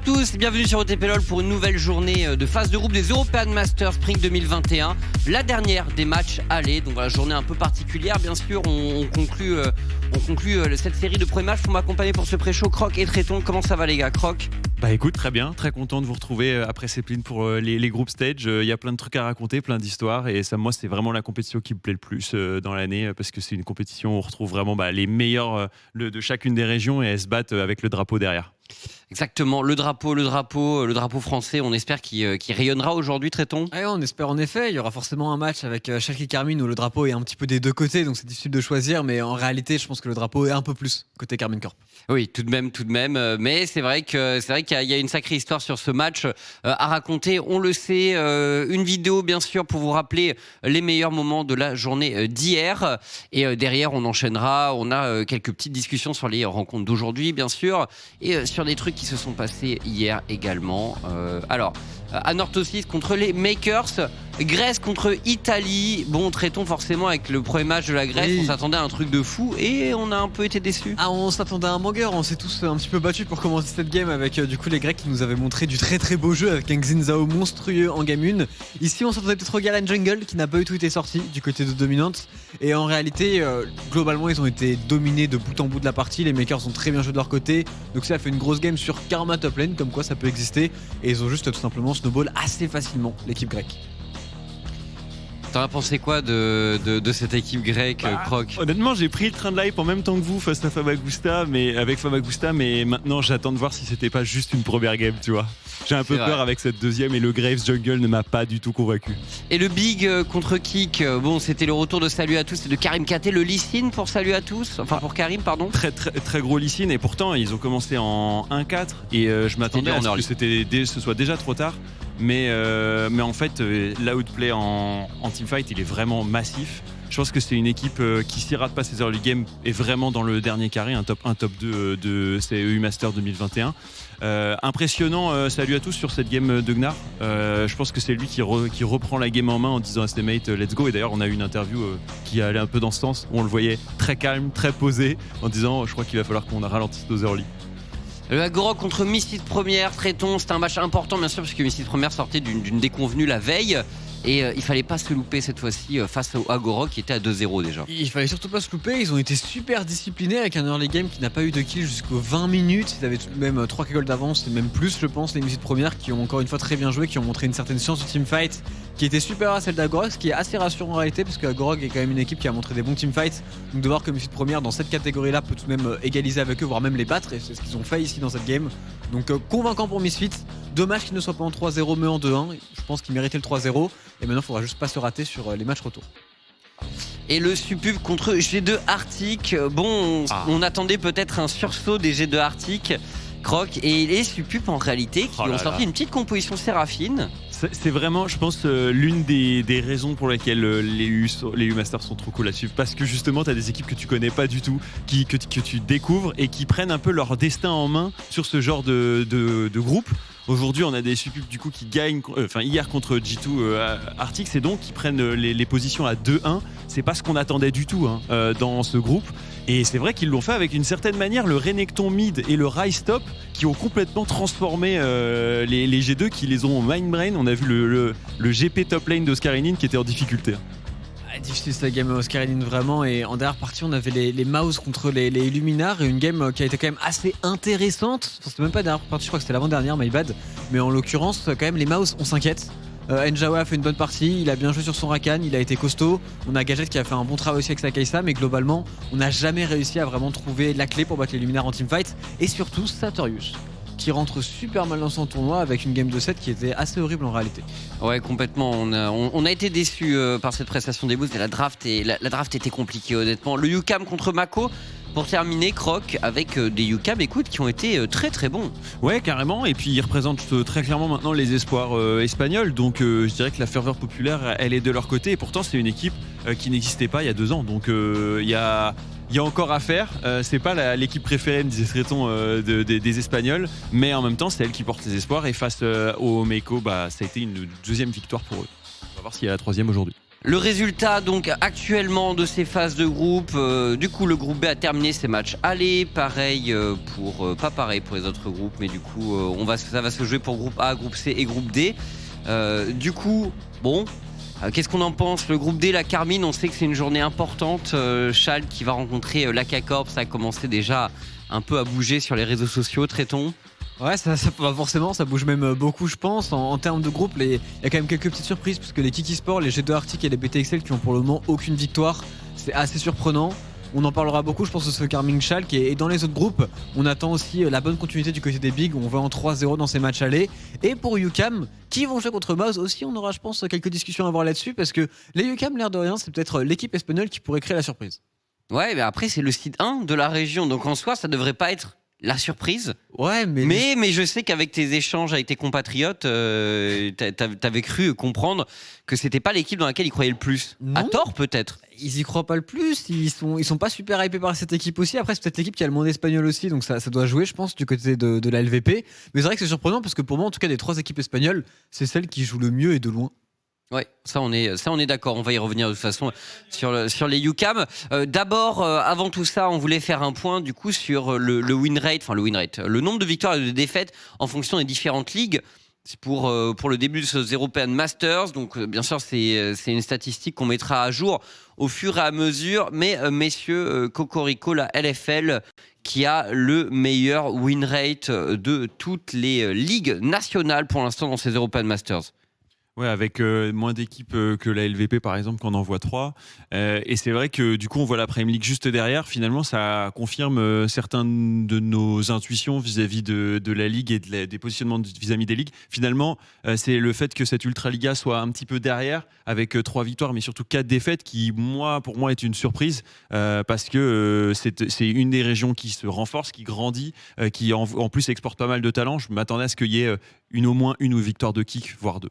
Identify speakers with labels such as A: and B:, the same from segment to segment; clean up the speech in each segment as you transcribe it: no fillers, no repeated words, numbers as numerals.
A: à tous, bienvenue sur OTP LOL pour une nouvelle journée de phase de groupe des European Masters Spring 2021. La dernière des matchs allés, donc voilà, journée un peu particulière. Bien sûr, on conclut cette série de premiers matchs. Pour m'accompagner pour ce pré-show, Croc et Tréton. Comment ça va les gars, Croc?
B: Bah écoute, très bien, très content de vous retrouver après Sepline pour les groupes stage. Il y a plein de trucs à raconter, plein d'histoires et ça, moi, c'est vraiment la compétition qui me plaît le plus dans l'année parce que c'est une compétition où on retrouve vraiment les meilleurs de chacune des régions et elles se battent avec le drapeau derrière.
A: Exactement, le drapeau français, on espère qu'il rayonnera aujourd'hui, Tréton.
C: Ouais, on espère en effet, il y aura forcément un match avec Schalke Carmine où le drapeau est un petit peu des deux côtés, donc c'est difficile de choisir, mais en réalité, je pense que le drapeau est un peu plus côté Carmine Corp.
A: Oui, tout de même, mais c'est vrai qu'il y a une sacrée histoire sur ce match à raconter, on le sait, une vidéo bien sûr pour vous rappeler les meilleurs moments de la journée d'hier, et derrière on enchaînera, on a quelques petites discussions sur les rencontres d'aujourd'hui bien sûr, et sur des trucs qui se sont passés hier également. Alors, Anorthosis contre les Makers, Grèce contre Italie. Bon, traitons forcément avec le premier match de la Grèce, oui. On s'attendait à un truc de fou et on a un peu été déçus.
C: Ah, on s'attendait à un banger, on s'est tous un petit peu battus pour commencer cette game avec du coup les Grecs qui nous avaient montré du très très beau jeu avec un Xin Zhao monstrueux en game 1. Ici on s'attendait peut-être au Galen Jungle qui n'a pas du tout été sorti du côté de Dominante. Et en réalité, globalement ils ont été dominés de bout en bout de la partie. Les Makers ont très bien joué de leur côté. Donc ça a fait une grosse game sur Karma top lane, comme quoi ça peut exister. Et ils ont juste tout simplement snowball assez facilement l'équipe grecque.
A: T'en as pensé quoi de cette équipe grecque, Croc?
B: Honnêtement, j'ai pris le train de l'hype en même temps que vous face à Famagusta, mais maintenant j'attends de voir si c'était pas juste une première game, tu vois. J'ai un peu peur avec cette deuxième et le Graves Jungle ne m'a pas du tout convaincu.
A: Et le Big contre Kick, bon, c'était le retour de Salut à tous et de Karim KT, le Lee Sin pour Salut à tous, enfin pour Karim, pardon.
B: Très très très gros Lee Sin et pourtant ils ont commencé en 1-4 et je m'attendais à ce que ce soit déjà trop tard. Mais en fait, l'outplay en teamfight, il est vraiment massif. Je pense que c'est une équipe qui, s'y rate pas ses early games, est vraiment dans le dernier carré, un top 1, top 2 de CEU Master 2021. Impressionnant, salut à tous sur cette game de Gnar. Je pense que c'est lui qui reprend la game en main en disant à ses mates let's go. Et d'ailleurs, on a eu une interview qui allait un peu dans ce sens, où on le voyait très calme, très posé, en disant je crois qu'il va falloir qu'on ralentisse nos early.
A: Le Agorok contre Mystic Première, Tréton, c'était un match important bien sûr parce que Mystic Première sortait d'une déconvenue la veille et il fallait pas se louper cette fois-ci face au Agorok qui était à 2-0 déjà.
C: Il fallait surtout pas se louper, ils ont été super disciplinés avec un early game qui n'a pas eu de kill jusqu'aux 20 minutes, ils avaient tout de même 3 kills d'avance et même plus je pense, les Mystic Première qui ont encore une fois très bien joué, qui ont montré une certaine science du teamfight qui était supérieure à celle d'Agorok, ce qui est assez rassurant en réalité parce que Agorok est quand même une équipe qui a montré des bons teamfights, donc de voir que Mystic Première dans cette catégorie là peut tout de même égaliser avec eux, voire même les battre, et c'est ce qu'ils ont fait ici dans cette game. Donc convaincant pour Misfits, dommage qu'il ne soit pas en 3-0 mais en 2-1, je pense qu'il méritait le 3-0 et maintenant il faudra juste pas se rater sur les matchs retour.
A: Et le Supub contre G2 Arctic, bon on attendait peut-être un sursaut des G2 Arctic, Croc, et les Supub en réalité qui ont sorti une petite composition Séraphine.
B: C'est vraiment, je pense, l'une des raisons pour lesquelles les U Masters sont trop cool à suivre. Parce que justement, tu as des équipes que tu connais pas du tout, que tu découvres et qui prennent un peu leur destin en main sur ce genre de groupe. Aujourd'hui, on a des Supub du coup qui gagnent, hier contre G2 Arctic, c'est donc qui prennent les positions à 2-1. C'est pas ce qu'on attendait du tout dans ce groupe. Et c'est vrai qu'ils l'ont fait avec une certaine manière, le Renekton mid et le Rise top qui ont complètement transformé les G2 qui les ont en mindbrain. On a vu le GP top lane d'Oscarinin qui était en difficulté.
C: Difficile cette game Oscarinin vraiment, et en dernière partie on avait les Mouse contre les Luminars et une game qui a été quand même assez intéressante. Enfin, c'était même pas la dernière partie, je crois que c'était l'avant-dernière, my bad, mais en l'occurrence quand même les Mouse on s'inquiète. Njawa a fait une bonne partie, il a bien joué sur son Rakan, il a été costaud. On a Gadget qui a fait un bon travail aussi avec sa Kai'Sa, mais globalement on n'a jamais réussi à vraiment trouver la clé pour battre les Luminars en teamfight, et surtout Sartorius qui rentre super mal dans son tournoi avec une game de 7 qui était assez horrible en réalité.
A: Ouais, complètement. On a été déçus par cette prestation des Boosts et la draft était compliquée honnêtement. Le UCAM contre Mako. Pour terminer, Croc, avec des UCAM, écoute, qui ont été très très bons.
B: Ouais, carrément, et puis ils représentent très clairement maintenant les espoirs espagnols, donc je dirais que la ferveur populaire, elle est de leur côté, et pourtant c'est une équipe qui n'existait pas il y a 2 ans, donc il y a encore à faire. C'est pas l'équipe préférée, disait-on, des Espagnols, mais en même temps c'est elle qui porte les espoirs, et face au Meiko, ça a été une deuxième victoire pour eux. On va voir s'il y a la troisième aujourd'hui.
A: Le résultat donc actuellement de ces phases de groupe, du coup le groupe B a terminé ses matchs aller, pareil pas pareil pour les autres groupes, mais du coup ça va se jouer pour groupe A, groupe C et groupe D. Du coup, bon, qu'est-ce qu'on en pense? Le groupe D, la Carmine, on sait que c'est une journée importante. Schalke qui va rencontrer l'AK Corp, ça a commencé déjà un peu à bouger sur les réseaux sociaux, traitons.
C: Ouais, forcément, ça bouge même beaucoup, je pense. En termes de groupe, il y a quand même quelques petites surprises, parce que les Kiki Sport, les G2 Arctic et les BTXL qui ont pour le moment aucune victoire, c'est assez surprenant. On en parlera beaucoup, je pense, de ce Carmine Schalke. Et dans les autres groupes, on attend aussi la bonne continuité du côté des Bigs. On va en 3-0 dans ces matchs allés. Et pour UCAM, qui vont jouer contre Mouse aussi, on aura, je pense, quelques discussions à avoir là-dessus, parce que les UCAM, l'air de rien, c'est peut-être l'équipe espagnole qui pourrait créer la surprise.
A: Ouais, mais après, c'est le site 1 de la région, donc en soi, ça devrait pas être la surprise.
C: Ouais,
A: mais je sais qu'avec tes échanges avec tes compatriotes, t'avais cru comprendre que c'était pas l'équipe dans laquelle ils croyaient le plus.
C: Non.
A: À tort, peut-être.
C: Ils y croient pas le plus, ils sont pas super hypés par cette équipe aussi. Après, c'est peut-être l'équipe qui a le monde espagnol aussi, donc ça doit jouer, je pense, du côté de la LVP. Mais c'est vrai que c'est surprenant parce que pour moi, en tout cas, des 3 équipes espagnoles, c'est celle qui joue le mieux et de loin.
A: Ouais, ça on est d'accord. On va y revenir de toute façon sur les UCAM. D'abord, avant tout ça, on voulait faire un point du coup sur le win rate, le nombre de victoires et de défaites en fonction des différentes ligues. C'est pour le début de ce European Masters. Donc, bien sûr, c'est une statistique qu'on mettra à jour au fur et à mesure. Mais, messieurs, Cocorico, la LFL, qui a le meilleur win rate de toutes les ligues nationales pour l'instant dans ces European Masters.
B: Ouais, avec moins d'équipes que la LVP par exemple, qu'on en voit 3. Et c'est vrai que du coup, on voit la Premier League juste derrière. Finalement, ça confirme certaines de nos intuitions vis-à-vis de la Ligue et des positionnements vis-à-vis des ligues. Finalement, c'est le fait que cette Ultraliga soit un petit peu derrière, avec 3 victoires, mais surtout 4 défaites, qui, pour moi, est une surprise. Parce que c'est une des régions qui se renforce, qui grandit, qui en plus exporte pas mal de talents. Je m'attendais à ce qu'il y ait au moins une victoire de kick, voire 2.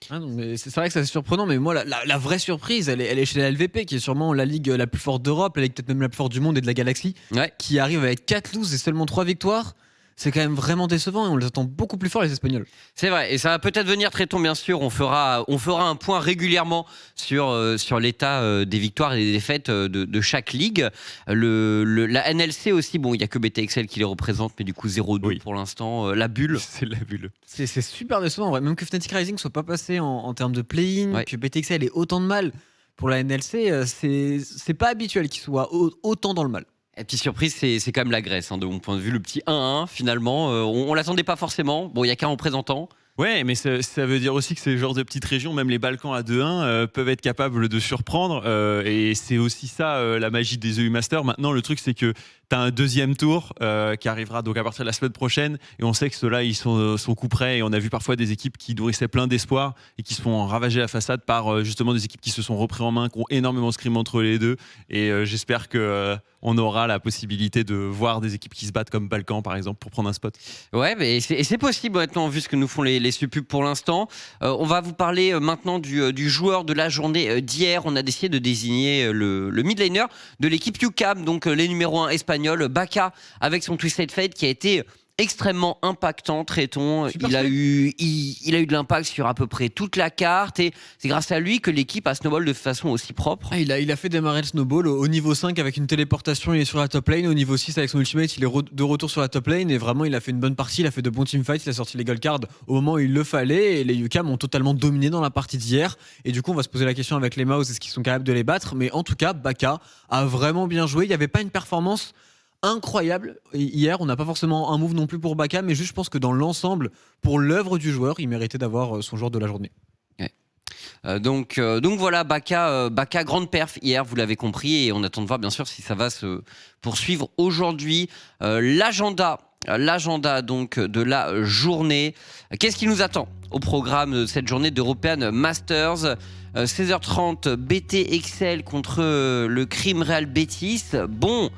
C: Ah non, mais c'est vrai que c'est surprenant, mais moi la vraie surprise elle est chez la LVP, qui est sûrement la ligue la plus forte d'Europe, la ligue peut-être même la plus forte du monde et de la galaxie,
A: Ouais.
C: qui arrive avec 4 loses et seulement 3 victoires. C'est quand même vraiment décevant et on les attend beaucoup plus fort, les Espagnols.
A: C'est vrai, et ça va peut-être venir très tôt, bien sûr. On fera un point régulièrement sur l'état des victoires et des défaites de chaque ligue. La NLC aussi, bon, il n'y a que BTXL qui les représente, mais du coup 0-2 pour l'instant. La bulle.
B: C'est la bulle.
C: C'est super décevant, en vrai. Même que Fnatic Rising soit pas passé en termes de play-in, que BTXL ait autant de mal pour la NLC, c'est pas habituel qu'il soit autant dans le mal.
A: Et petite surprise, c'est quand même la Grèce, de mon point de vue. Le petit 1-1, finalement, on l'attendait pas forcément. Bon, il n'y a qu'un représentant.
B: Ouais, mais ça veut dire aussi que ces genres de petites régions, même les Balkans à 2-1, peuvent être capables de surprendre. Et c'est aussi ça la magie des EU Masters. Maintenant, le truc, c'est que tu as un deuxième tour qui arrivera donc à partir de la semaine prochaine. Et on sait que ceux-là, ils sont coup près. Et on a vu parfois des équipes qui nourrissaient plein d'espoir et qui se font ravager la façade par justement des équipes qui se sont repris en main, qui ont énormément scrim entre les deux. Et j'espère que on aura la possibilité de voir des équipes qui se battent comme Balkan, par exemple, pour prendre un spot.
A: Ouais, mais c'est possible maintenant, vu ce que nous font les subpubs pour l'instant. On va vous parler maintenant du joueur de la journée d'hier. On a décidé de désigner le mid laner de l'équipe UCAM, donc les numéros 1 espagnols, Baka, avec son Twisted Fate qui a été extrêmement impactant, traitons. Il a eu de l'impact sur à peu près toute la carte et c'est grâce à lui que l'équipe a snowball de façon aussi propre.
C: Il a fait démarrer le snowball au niveau 5 avec une téléportation, il est sur la top lane. Au niveau 6 avec son ultimate, il est de retour sur la top lane et vraiment il a fait une bonne partie, il a fait de bons teamfights, il a sorti les gold cards au moment où il le fallait et les UCAM ont totalement dominé dans la partie d'hier. Et du coup on va se poser la question avec les Mouse, est-ce qu'ils sont capables de les battre? Mais en tout cas Baka a vraiment bien joué, il n'y avait pas une performance incroyable hier, on n'a pas forcément un move non plus pour Baka, mais juste je pense que dans l'ensemble, pour l'œuvre du joueur, il méritait d'avoir son joueur de la journée.
A: Donc voilà, Baka, grande perf hier, vous l'avez compris, et on attend de voir bien sûr si ça va se poursuivre aujourd'hui. L'agenda donc de la journée. Qu'est-ce qui nous attend au programme de cette journée d'European Masters? 16h30, BTXL contre le Crime Real Betis. Bon,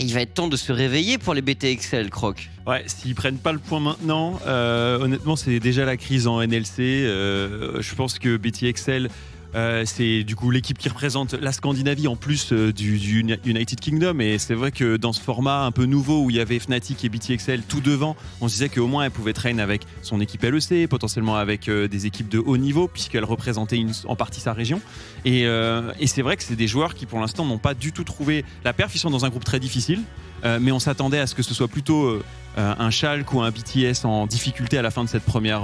A: il va être temps de se réveiller pour les BTXL, Croc.
B: Ouais, s'ils prennent pas le point maintenant, honnêtement, c'est déjà la crise en NLC. Je pense que BTXL C'est du coup l'équipe qui représente la Scandinavie en plus du United Kingdom. Et c'est vrai que dans ce format un peu nouveau où il y avait Fnatic et BTXL tout devant, on se disait qu'au moins elle pouvait traîner avec son équipe LEC, potentiellement avec des équipes de haut niveau, puisqu'elle représentait en partie sa région. Et c'est vrai que c'est des joueurs qui pour l'instant n'ont pas du tout trouvé la perf. Ils sont dans un groupe très difficile, mais on s'attendait à ce que ce soit plutôt un Schalke ou un BTS en difficulté à la fin de cette première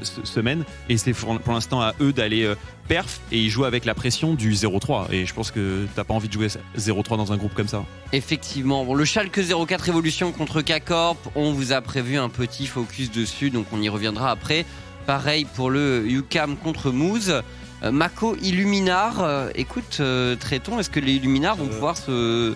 B: semaine. Et c'est pour l'instant à eux d'aller perf, et ils jouent avec la pression du 0-3. Et je pense que t'as pas envie de jouer 0-3 dans un groupe comme ça.
A: Effectivement. Bon, le Schalke 04 Evolution contre K-Corp, on vous a prévu un petit focus dessus, donc on y reviendra après. Pareil pour le UCAM contre Moose. Mako Illuminar, écoute, traitons, est-ce que les Illuminars vont pouvoir se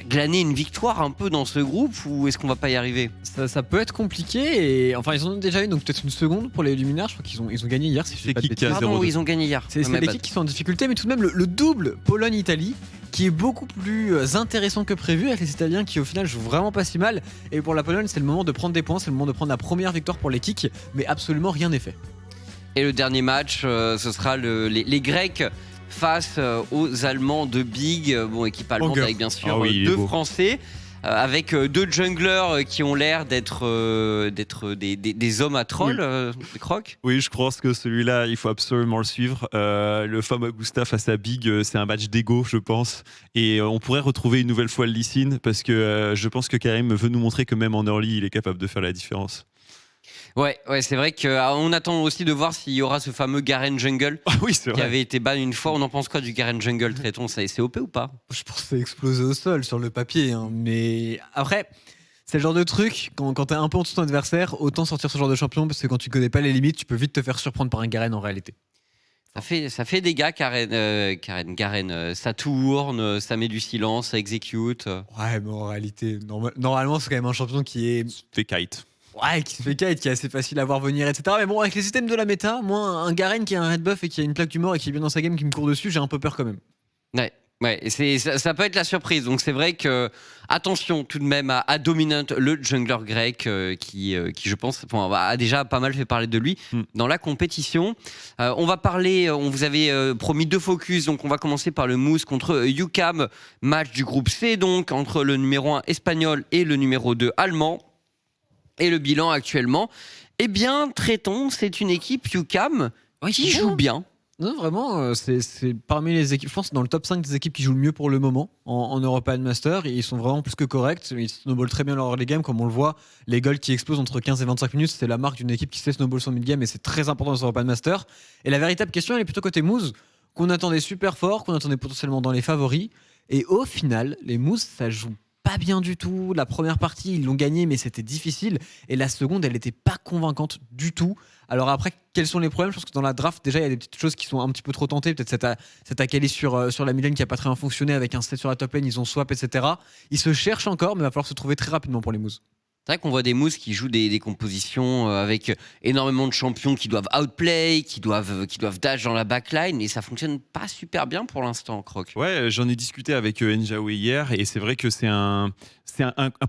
A: glaner une victoire un peu dans ce groupe, ou est-ce qu'on va pas y arriver?
C: Ça peut être compliqué, et enfin ils en ont déjà eu, donc peut-être une seconde pour les Illuminars. Je crois qu'ils ont gagné hier, si je dis pas de bêtises.
A: Pardon, oui, ils ont gagné hier.
C: C'est l'équipe qui sont en difficulté, mais tout de même le double Pologne-Italie qui est beaucoup plus intéressant que prévu, avec les Italiens qui au final jouent vraiment pas si mal. Et pour la Pologne, c'est le moment de prendre des points, c'est le moment de prendre la première victoire pour les Kicks, mais absolument rien n'est fait.
A: Et le dernier match, ce sera les Grecs face aux Allemands de Big, équipe allemande avec bien sûr deux Français, avec deux junglers qui ont l'air d'être des hommes à troll, Croc.
B: Oui, je pense que celui-là, il faut absolument le suivre. Le fameux Gustave face à Big, c'est un match d'ego, je pense. Et on pourrait retrouver une nouvelle fois le Lee Sin, parce que je pense que Karim veut nous montrer que même en early, il est capable de faire la différence.
A: Ouais, c'est vrai qu'on attend aussi de voir s'il y aura ce fameux Garen Jungle qui avait été ban une fois. On en pense quoi du Garen Jungle, Traiton? C'est OP ou pas?
C: Je pense que c'est explosé au sol sur le papier, hein. Mais après, c'est le genre de truc, quand t'es un peu en dessous de ton adversaire, autant sortir ce genre de champion, parce que quand tu connais pas les limites, tu peux vite te faire surprendre par un Garen en réalité.
A: Ça fait des gars, Garen, ça tourne, ça met du silence, ça exécute.
C: Ouais, mais en réalité, normalement, c'est quand même un champion qui est...
B: Fait kite.
C: Ouais, qui se fait kite, qui est assez facile à voir venir, etc. Mais bon, avec les systèmes de la méta, moi, un Garen qui a un red buff et qui a une plaque du mort et qui est bien dans sa game, qui me court dessus, j'ai un peu peur quand même.
A: Ouais, ça peut être la surprise. Donc c'est vrai que attention tout de même à Dominant, le jungler grec qui je pense a déjà pas mal fait parler de lui dans la compétition. On va parler, on vous avait promis 2 focus, donc on va commencer par le Moose contre UCAM, match du groupe C donc entre le numéro 1 espagnol et le numéro 2 allemand. Et le bilan actuellement, eh bien, traitons, c'est une équipe UCAM qui joue bien.
C: Non, vraiment, c'est parmi les équipes, je pense, dans le top 5 des équipes qui jouent le mieux pour le moment en European Master. Ils sont vraiment plus que corrects. Ils snowballent très bien leur early game, comme on le voit. Les goals qui explosent entre 15 et 25 minutes, c'est la marque d'une équipe qui sait snowball son mid-game, et c'est très important dans ce European Master. Et la véritable question, elle est plutôt côté Moose, qu'on attendait super fort, qu'on attendait potentiellement dans les favoris. Et au final, les Moose, ça joue pas bien du tout. La première partie, ils l'ont gagnée, mais c'était difficile. Et la seconde, elle n'était pas convaincante du tout. Alors après, quels sont les problèmes? Je pense que dans la draft, déjà, il y a des petites choses qui sont un petit peu trop tentées. Peut-être cette Akali sur la mid lane qui n'a pas très bien fonctionné, avec un set sur la top lane, ils ont swap, etc. Ils se cherchent encore, mais il va falloir se trouver très rapidement pour les Moose.
A: C'est vrai qu'on voit des Moose qui jouent des compositions avec énormément de champions qui doivent outplay, qui doivent dash dans la backline, et ça fonctionne pas super bien pour l'instant, Croc.
B: Ouais, j'en ai discuté avec Njawe hier, et c'est vrai que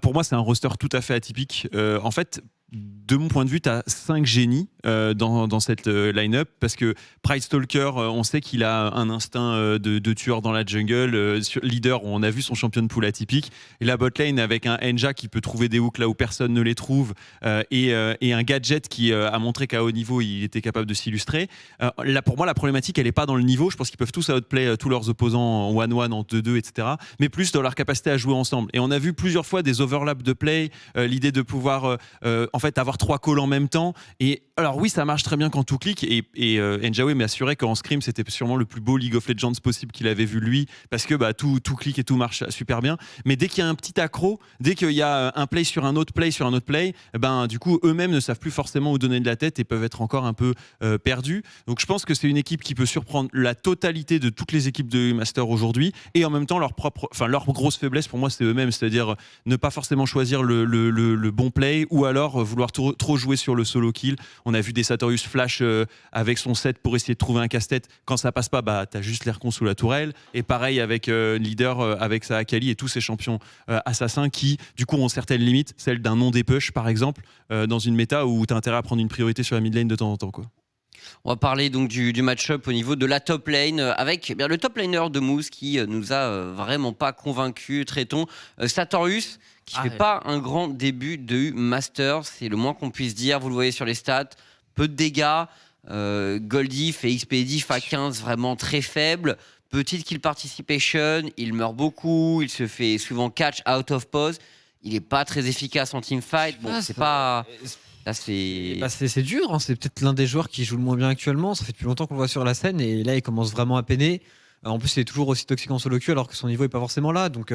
B: pour moi, c'est un roster tout à fait atypique. En fait, de mon point de vue, tu as 5 génies dans cette line-up, parce que Pride Stalker, on sait qu'il a un instinct de tueur dans la jungle. Leader, on a vu son champion de pool atypique. Et la botlane avec un Enja qui peut trouver des hooks là où personne ne les trouve, et un Gadget qui a montré qu'à haut niveau, il était capable de s'illustrer. Là, pour moi, la problématique, elle n'est pas dans le niveau. Je pense qu'ils peuvent tous outplay tous leurs opposants en 1-1, en 2-2, etc. Mais plus dans leur capacité à jouer ensemble. Et on a vu plusieurs fois des overlaps de play, l'idée de pouvoir en fait avoir 3 calls en même temps. Et alors oui, ça marche très bien quand tout clique, et Njawe m'a assuré qu'en scrim c'était sûrement le plus beau League of Legends possible qu'il avait vu lui, parce que tout clique et tout marche super bien. Mais dès qu'il y a un petit accro, dès qu'il y a un play sur un autre play, du coup eux-mêmes ne savent plus forcément où donner de la tête et peuvent être encore un peu perdus. Donc je pense que c'est une équipe qui peut surprendre la totalité de toutes les équipes de Master aujourd'hui, et en même temps leur grosse faiblesse pour moi c'est eux-mêmes, c'est-à-dire ne pas forcément choisir le bon play, ou alors vouloir trop jouer sur le solo kill. On a vu des Sartorius flash avec son set pour essayer de trouver un casse-tête. Quand ça passe pas, t'as juste l'air con sous la tourelle. Et pareil avec Leader, avec sa Akali et tous ces champions assassins qui, du coup, ont certaines limites, celle d'un non-dépush par exemple, dans une méta où t'as intérêt à prendre une priorité sur la mid lane de temps en temps, quoi.
A: On va parler donc du match-up au niveau de la top lane avec le top laner de Moose qui nous a vraiment pas convaincu. Traitons Sartorius qui fait pas un grand début de Master, c'est le moins qu'on puisse dire. Vous le voyez sur les stats, peu de dégâts. Goldif et Expedif à 15 vraiment très faibles. Petite kill participation, il meurt beaucoup, il se fait souvent catch out of pause. Il n'est pas très efficace en teamfight. Bon, c'est pas. Là,
C: c'est dur, hein. C'est peut-être l'un des joueurs qui joue le moins bien actuellement. Ça fait depuis longtemps qu'on le voit sur la scène et là, il commence vraiment à peiner. En plus, il est toujours aussi toxique en solo queue alors que son niveau n'est pas forcément là. Donc,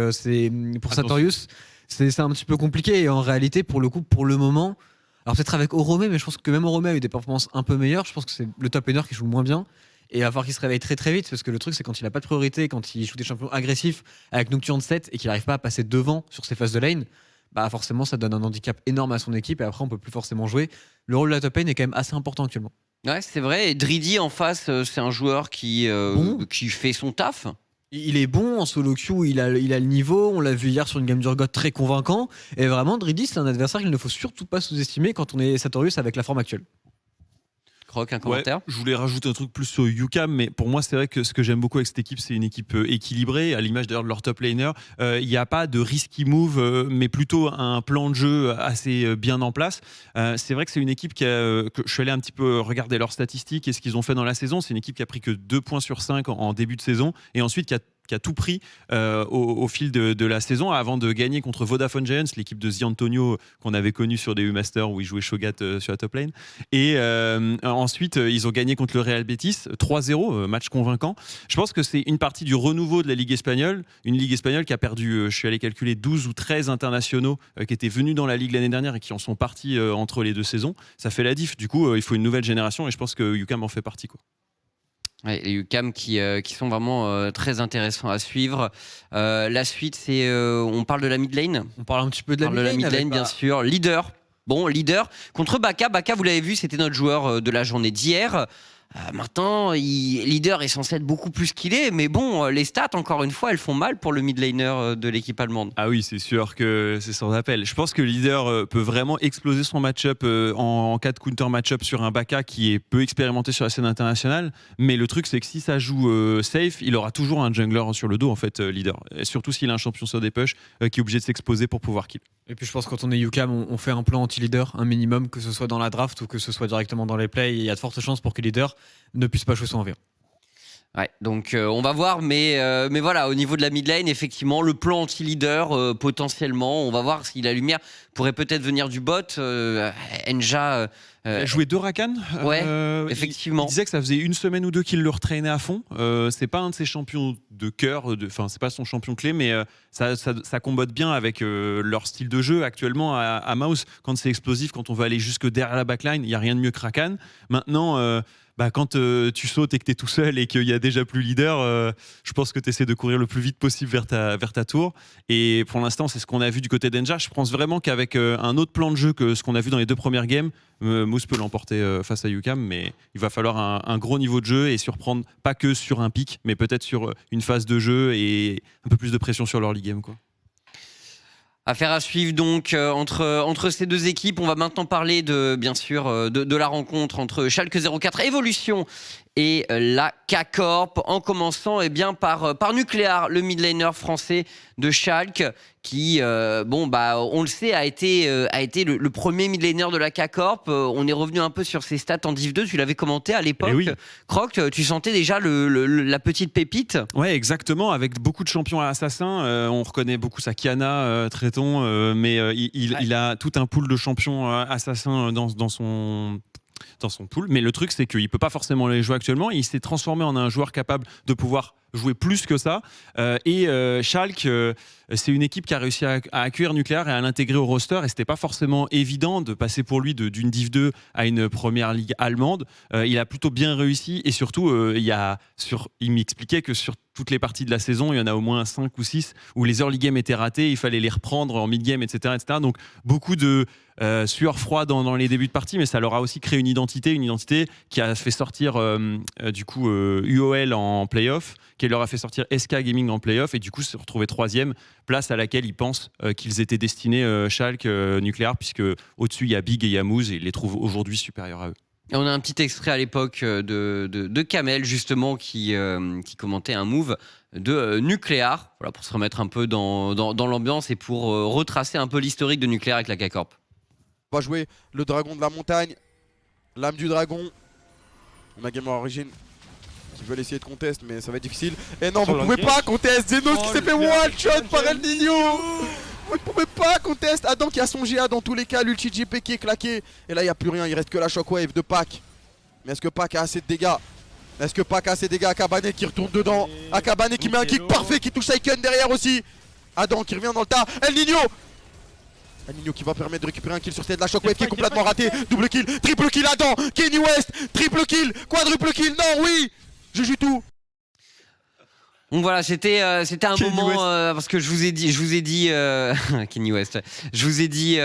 C: pour Sartorius, c'est un petit peu compliqué. Et en réalité, pour le coup, pour le moment, alors peut-être avec Orome, mais je pense que même Orome a eu des performances un peu meilleures. Je pense que c'est le top laner qui joue le moins bien. Et il va falloir qu'il se réveille très très vite parce que le truc, c'est quand il n'a pas de priorité, quand il joue des champions agressifs avec Nocturne 7 et qu'il n'arrive pas à passer devant sur ses phases de lane, bah forcément ça donne un handicap énorme à son équipe et après on peut plus forcément jouer. Le rôle de la top lane est quand même assez important actuellement.
A: Ouais, c'est vrai. Et Dridi en face, c'est un joueur qui fait son taf.
C: Il est bon en solo queue, il a le niveau. On l'a vu hier sur une game d'Urgot très convaincant. Et vraiment, Dridi, c'est un adversaire qu'il ne faut surtout pas sous-estimer quand on est Sartorius avec la forme actuelle.
A: Croc, un commentaire.
B: Ouais, je voulais rajouter un truc plus sur UCAM, mais pour moi, c'est vrai que ce que j'aime beaucoup avec cette équipe, c'est une équipe équilibrée, à l'image d'ailleurs de leur top laner. Il n'y a pas de risky move, mais plutôt un plan de jeu assez bien en place. C'est vrai que c'est une équipe que je suis allé un petit peu regarder leurs statistiques et ce qu'ils ont fait dans la saison. C'est une équipe qui a pris que 2 points sur 5 en début de saison et ensuite qui a tout pris au fil de la saison avant de gagner contre Vodafone Giants, l'équipe de The Antonio qu'on avait connue sur des U-Masters où il jouait Shogat sur la top lane. Et ensuite, ils ont gagné contre le Real Betis 3-0, match convaincant. Je pense que c'est une partie du renouveau de la Ligue espagnole, une Ligue espagnole qui a perdu, je suis allé calculer, 12 ou 13 internationaux qui étaient venus dans la Ligue l'année dernière et qui en sont partis entre les 2 saisons. Ça fait la diff. Du coup, il faut une nouvelle génération et je pense que UCAM en fait partie, quoi.
A: Ouais, les UCAM qui sont vraiment très intéressants à suivre. La suite, c'est on parle de la mid lane.
C: On parle un petit peu de la mid lane,
A: bien sûr. Leader. Bon, leader contre Baka. Baka, vous l'avez vu, c'était notre joueur de la journée d'hier. Maintenant, leader est censé être beaucoup plus qu'il est, mais bon, les stats, encore une fois, elles font mal pour le mid laner de l'équipe allemande.
B: Ah oui, c'est sûr que c'est sans appel. Je pense que leader peut vraiment exploser son match-up en cas de counter match-up sur un Baka qui est peu expérimenté sur la scène internationale. Mais le truc, c'est que si ça joue safe, il aura toujours un jungler sur le dos, en fait, leader. Et surtout s'il a un champion sur des push qui est obligé de s'exposer pour pouvoir kill.
C: Et puis je pense que quand on est UCAM, on fait un plan anti-leader, un minimum, que ce soit dans la draft ou que ce soit directement dans les plays. Il y a de fortes chances pour que leader ne puisse pas jouer son envers.
A: Ouais, donc on va voir, mais voilà, au niveau de la mid lane, effectivement, le plan anti-leader, potentiellement, on va voir si la lumière pourrait peut-être venir du bot. Enja.
B: Il a joué 2 Rakan.
A: Ouais, effectivement.
B: Il disait que ça faisait 1 semaine ou 2 qu'il le retraînait à fond. C'est pas un de ses champions de cœur, enfin, c'est pas son champion clé, mais ça combote bien avec leur style de jeu actuellement à Mouse. Quand c'est explosif, quand on va aller jusque derrière la backline, il n'y a rien de mieux que Rakan. Maintenant. Quand tu sautes et que tu es tout seul et qu'il y a déjà plus leader, je pense que tu essaies de courir le plus vite possible vers ta tour. Et pour l'instant, c'est ce qu'on a vu du côté d'Enja. Je pense vraiment qu'avec un autre plan de jeu que ce qu'on a vu dans les 2 premières games, Moose peut l'emporter face à UCAM, mais il va falloir un gros niveau de jeu et surprendre pas que sur un pic, mais peut-être sur une phase de jeu et un peu plus de pression sur leur league game, quoi.
A: Affaire à suivre donc entre ces 2 équipes. On va maintenant parler bien sûr de la rencontre entre Schalke 04 Evolution et la K-Corp, en commençant par Nuclear, le mid laner français de Schalke, qui, on le sait, a été le premier mid laner de la K-Corp. On est revenu un peu sur ses stats en Div 2, tu l'avais commenté à l'époque.
B: Oui.
A: Croc, tu sentais déjà la petite pépite?
B: Ouais, exactement, avec beaucoup de champions assassins. On reconnaît beaucoup sa Kiana, Traiton, mais il a tout un pool de champions assassins dans son pool, mais le truc c'est qu'il peut pas forcément les jouer actuellement. Il s'est transformé en un joueur capable de pouvoir jouer plus que ça. Schalke, c'est une équipe qui a réussi à accueillir Nuclear et à l'intégrer au roster, et c'était pas forcément évident de passer pour lui d'une Div 2 à une première ligue allemande. Il a plutôt bien réussi, et surtout il m'expliquait que sur toutes les parties de la saison, il y en a au moins 5 ou 6 où les early games étaient ratés, il fallait les reprendre en mid game, etc. Donc beaucoup de sueur froide dans les débuts de partie, mais ça leur a aussi créé une identité qui a fait sortir UOL en playoff, qui leur a fait sortir SK Gaming en playoff, et du coup se retrouver 3e, place à laquelle ils pensent qu'ils étaient destinés, Schalke, Nuclear, puisque au-dessus il y a Big et il y a Moose, et ils les trouvent aujourd'hui supérieurs à eux.
A: Et on a un petit extrait à l'époque de Kamel, justement, qui commentait un move de Nucléar, voilà, pour se remettre un peu dans l'ambiance et pour retracer un peu l'historique de Nucléar avec la K-Corp.
D: On va jouer le dragon de la montagne, l'âme du dragon. On a Gamer Origin qui veulent essayer de contest, mais ça va être difficile. Et non, vous pouvez pas contest. Zenos qui s'est fait one shot par El Nino. Vous ne pouvez pas contest. Adam qui a son GA dans tous les cas, l'ulti GP qui est claqué. Et là, il n'y a plus rien, il reste que la shockwave de Pac. Mais est-ce que Pac a assez de dégâts? Est-ce que Pac a assez de dégâts? Akabane qui retourne dedans. Akabane qui met un kick parfait, qui touche Saiken derrière aussi. Adam qui revient dans le tas. El Nino. El Nino qui va permettre de récupérer un kill sur cette la shockwave qui est complètement raté. Double kill, triple kill Adam. Kenny West, triple kill, quadruple kill. Non, oui, je joue tout.
A: Donc voilà, c'était un
B: Kenny
A: moment
B: West.
A: parce que je vous ai dit Kenny West. Je vous ai dit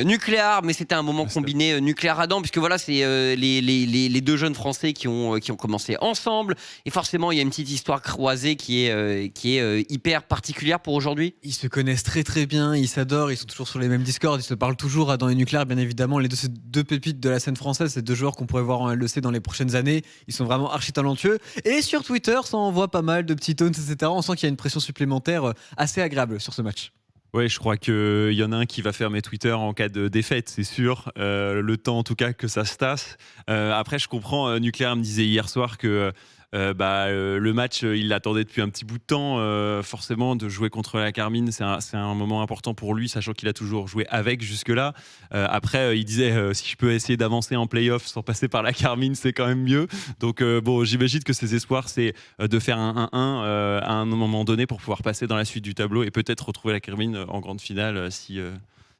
A: Nucléar, mais c'était un moment combiné Nucléar Adam, puisque voilà, c'est les deux jeunes Français qui ont commencé ensemble, et forcément il y a une petite histoire croisée qui est hyper particulière pour aujourd'hui.
C: Ils se connaissent très très bien, ils s'adorent, ils sont toujours sur les mêmes Discord, ils se parlent toujours. Adam et Nucléar, bien évidemment, les deux pépites de la scène française, ces deux joueurs qu'on pourrait voir en LEC dans les prochaines années. Ils sont vraiment archi talentueux. Et sur Twitter, ça envoie pas mal de petits tones, etc. On sent qu'il y a une pression supplémentaire assez agréable sur ce match.
B: Ouais, je crois qu'il y en a un qui va fermer Twitter en cas de défaite, c'est sûr. Le temps en tout cas que ça se tasse. Après, je comprends, Nucléaire me disait hier soir que le match, il l'attendait depuis un petit bout de temps. Forcément, de jouer contre la Carmine, c'est un moment important pour lui, sachant qu'il a toujours joué avec jusque-là. Après, il disait, si je peux essayer d'avancer en play-off sans passer par la Carmine, c'est quand même mieux. Donc bon, j'imagine que ses espoirs, c'est de faire un 1-1 à un moment donné pour pouvoir passer dans la suite du tableau et peut-être retrouver la Carmine en grande finale si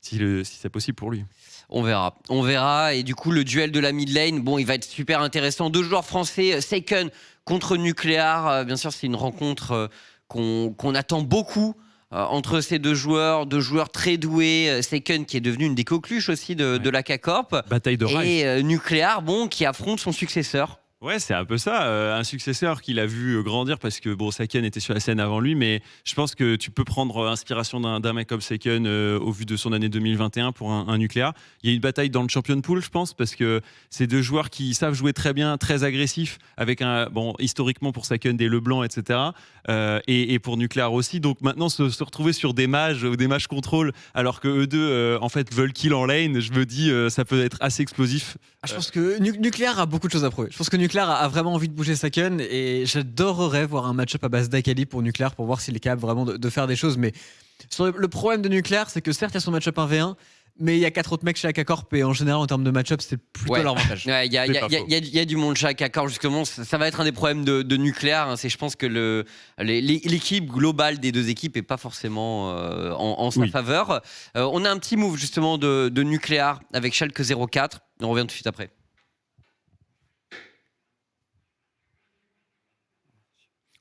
B: c'est possible pour lui.
A: On verra. Et du coup, le duel de la mid lane, bon, il va être super intéressant. Deux joueurs français, Seiken contre Nucléar. Bien sûr, c'est une rencontre qu'on attend beaucoup entre ces deux joueurs très doués. Seiken qui est devenu une des coqueluches aussi de la K-Corp.
B: Bataille de Rise.
A: Et Nucléar, bon, qui affronte son successeur.
B: Ouais, c'est un peu ça, un successeur qu'il a vu grandir parce que bon, Seiken était sur la scène avant lui, mais je pense que tu peux prendre inspiration d'un mec comme Seiken au vu de son année 2021 pour un Nucléar. Il y a une bataille dans le Champion Pool, je pense, parce que c'est deux joueurs qui savent jouer très bien, très agressifs, avec historiquement pour Seiken des Leblanc, etc. Et pour Nucléar aussi. Donc maintenant, se retrouver sur des mages ou des mages contrôle, alors que eux deux, en fait, veulent kill en lane, je me dis, ça peut être assez explosif.
C: Je pense que Nucléar a beaucoup de choses à prouver. Je pense que Nucléar a vraiment envie de bouger Seiken et j'adorerais voir un match-up à base d'Akali pour Nucléar pour voir s'il est capable vraiment de faire des choses. Mais le problème de Nucléar, c'est que certes, il y a son match-up 1v1, mais il y a 4 autres mecs chez AK-Corp et en général, en termes de match-up, c'est plutôt leur avantage.
A: Il y a du monde chez AK-Corp, justement. Ça va être un des problèmes de Nucléar. Hein. Je pense que l'équipe globale des deux équipes n'est pas forcément en sa faveur. On a un petit move, justement, de Nucléar avec Schalke 04. On revient tout de suite après.